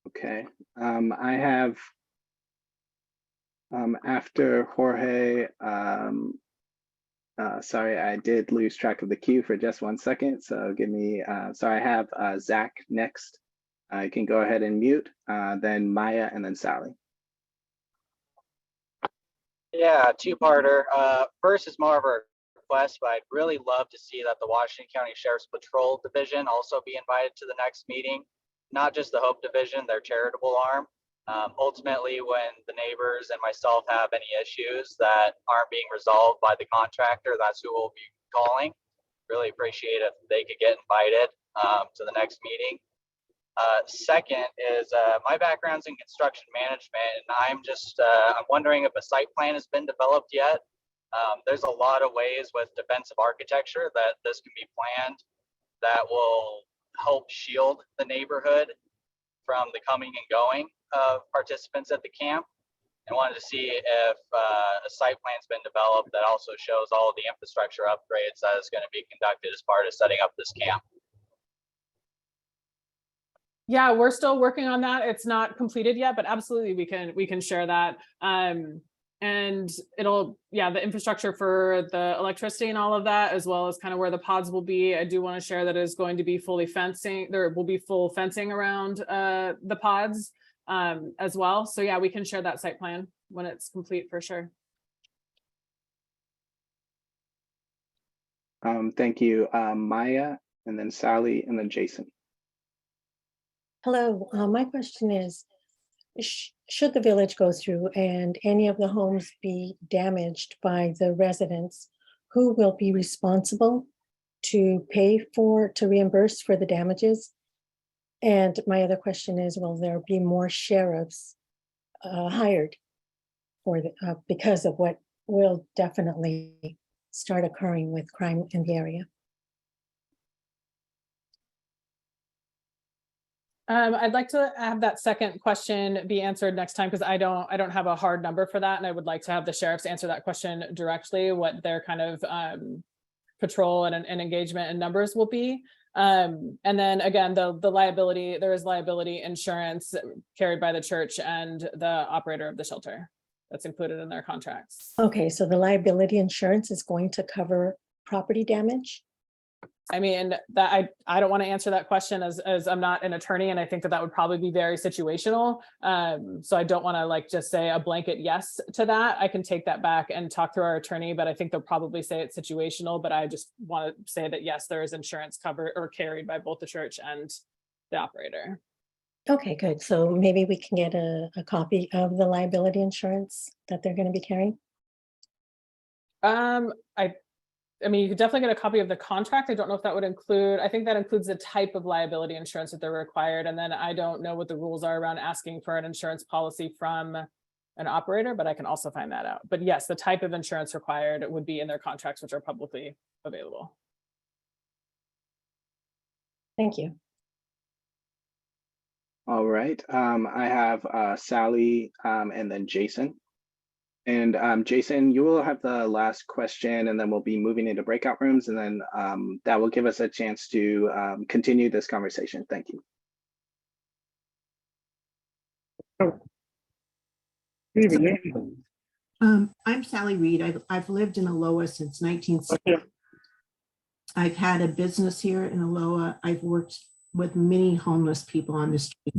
Speaker 1: Okay. I have after Jorge, sorry, I did lose track of the queue for just 1 second. So give me, so I have Zach next. You can go ahead and mute, then Maya, and then Sally.
Speaker 15: Yeah, two-parter. First is more of a request, but I'd really love to see that the Washington County Sheriff's Patrol Division also be invited to the next meeting, not just the Hope Division, their charitable arm. Ultimately, when the neighbors and myself have any issues that aren't being resolved by the contractor, that's who we'll be calling. Really appreciate if they could get invited to the next meeting. Second is my background's in construction management, and I'm wondering if a site plan has been developed yet. There's a lot of ways with defensive architecture that this can be planned that will help shield the neighborhood from the coming and going of participants at the camp. I wanted to see if a site plan's been developed that also shows all of the infrastructure upgrades that is going to be conducted as part of setting up this camp.
Speaker 5: Yeah, we're still working on that. It's not completed yet, but absolutely we can share that. And it'll, yeah, the infrastructure for the electricity and all of that, as well as kind of where the pods will be. I do want to share that is going to be fully fencing. There will be full fencing around the pods as well. So yeah, we can share that site plan when it's complete for sure.
Speaker 1: Thank you, Maya, and then Sally, and then Jason.
Speaker 16: Hello, my question is, should the village go through and any of the homes be damaged by the residents, who will be responsible to reimburse for the damages? And my other question is, will there be more sheriffs hired for because of what will definitely start occurring with crime in the area?
Speaker 5: I'd like to have that second question be answered next time, because I don't have a hard number for that, and I would like to have the sheriffs answer that question directly, what their kind of patrol and engagement and numbers will be. And then again, the liability, there is liability insurance carried by the church and the operator of the shelter that's included in their contracts.
Speaker 16: Okay, so the liability insurance is going to cover property damage?
Speaker 5: I mean, that I don't want to answer that question as I'm not an attorney, and I think that that would probably be very situational. So I don't want to like just say a blanket yes to that. I can take that back and talk to our attorney, but I think they'll probably say it's situational. But I just want to say that yes, there is insurance covered or carried by both the church and the operator.
Speaker 16: Okay, good. So maybe we can get a copy of the liability insurance that they're going to be carrying.
Speaker 5: I mean, you could definitely get a copy of the contract. I don't know if that would include, I think that includes the type of liability insurance that they're required. And then I don't know what the rules are around asking for an insurance policy from an operator, but I can also find that out. But yes, the type of insurance required would be in their contracts, which are publicly available.
Speaker 16: Thank you.
Speaker 1: All right, I have Sally and then Jason. And Jason, you will have the last question, and then we'll be moving into breakout rooms, and then that will give us a chance to continue this conversation. Thank you.
Speaker 17: I'm Sally Reed. I've lived in Aloha since 1960. I've had a business here in Aloha. I've worked with many homeless people on the street.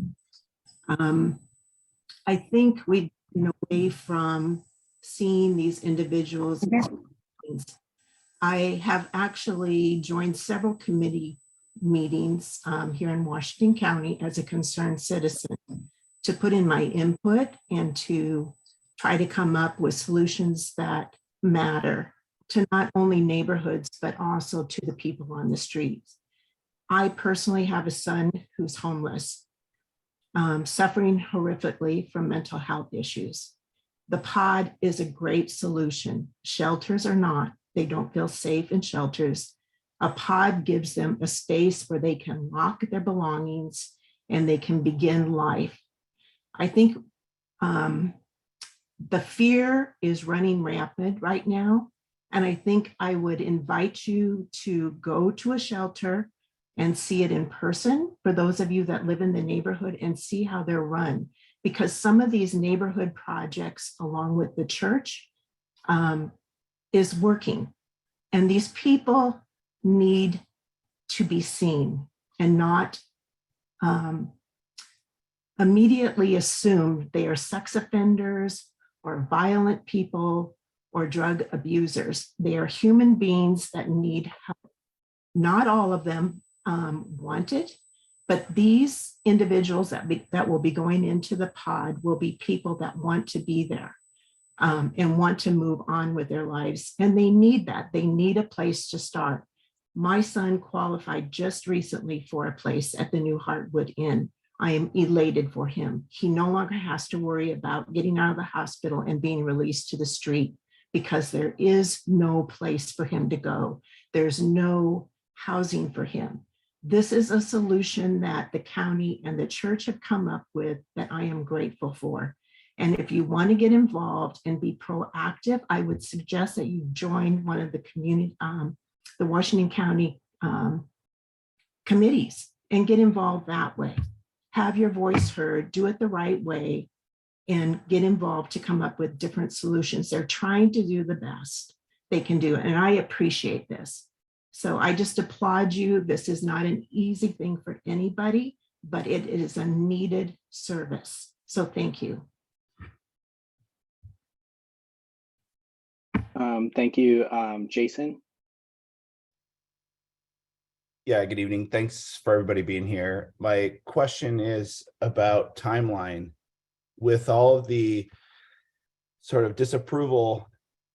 Speaker 17: I think we've been away from seeing these individuals. I have actually joined several committee meetings here in Washington County as a concerned citizen to put in my input and to try to come up with solutions that matter to not only neighborhoods, but also to the people on the streets. I personally have a son who's homeless, suffering horrifically from mental health issues. The pod is a great solution. Shelters are not. They don't feel safe in shelters. A pod gives them a space where they can lock their belongings and they can begin life. I think the fear is running rampant right now. And I think I would invite you to go to a shelter and see it in person for those of you that live in the neighborhood and see how they're run. Because some of these neighborhood projects along with the church is working. And these people need to be seen and not immediately assume they are sex offenders or violent people or drug abusers. They are human beings that need help. Not all of them want it, but these individuals that will be going into the pod will be people that want to be there and want to move on with their lives. And they need that. They need a place to start. My son qualified just recently for a place at the New Heartwood Inn. I am elated for him. He no longer has to worry about getting out of the hospital and being released to the street because there is no place for him to go. There's no housing for him. This is a solution that the county and the church have come up with that I am grateful for. And if you want to get involved and be proactive, I would suggest that you join one of the community, the Washington County committees and get involved that way. Have your voice heard, do it the right way, and get involved to come up with different solutions. They're trying to do the best they can do, and I appreciate this. So I just applaud you. This is not an easy thing for anybody, but it is a needed service. So thank you.
Speaker 1: Thank you, Jason.
Speaker 18: Yeah, good evening. Thanks for everybody being here. My question is about timeline. With all of the sort of disapproval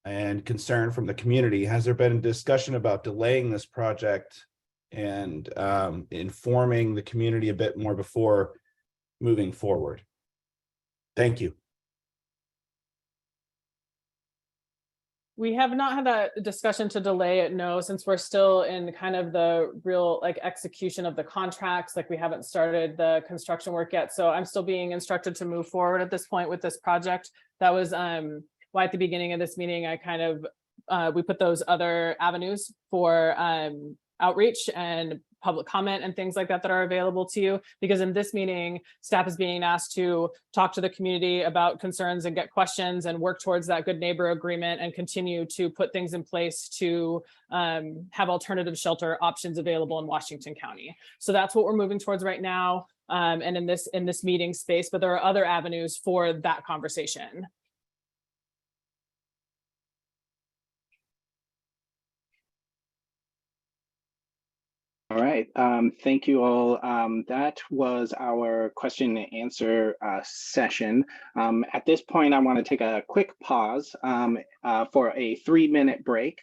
Speaker 18: and concern from the community, has there been a discussion about delaying this project and informing the community a bit more before moving forward? Thank you.
Speaker 5: We have not had that discussion to delay it, no, since we're still in kind of the real like execution of the contracts, like we haven't started the construction work yet. So I'm still being instructed to move forward at this point with this project. That was why at the beginning of this meeting, I kind of, we put those other avenues for outreach and public comment and things like that that are available to you. Because in this meeting, staff is being asked to talk to the community about concerns and get questions and work towards that good neighbor agreement and continue to put things in place to have alternative shelter options available in Washington County. So that's what we're moving towards right now, and in this meeting space, but there are other avenues for that conversation.
Speaker 1: All right, thank you all. That was our question and answer session. At this point, I want to take a quick pause for a 3-minute break.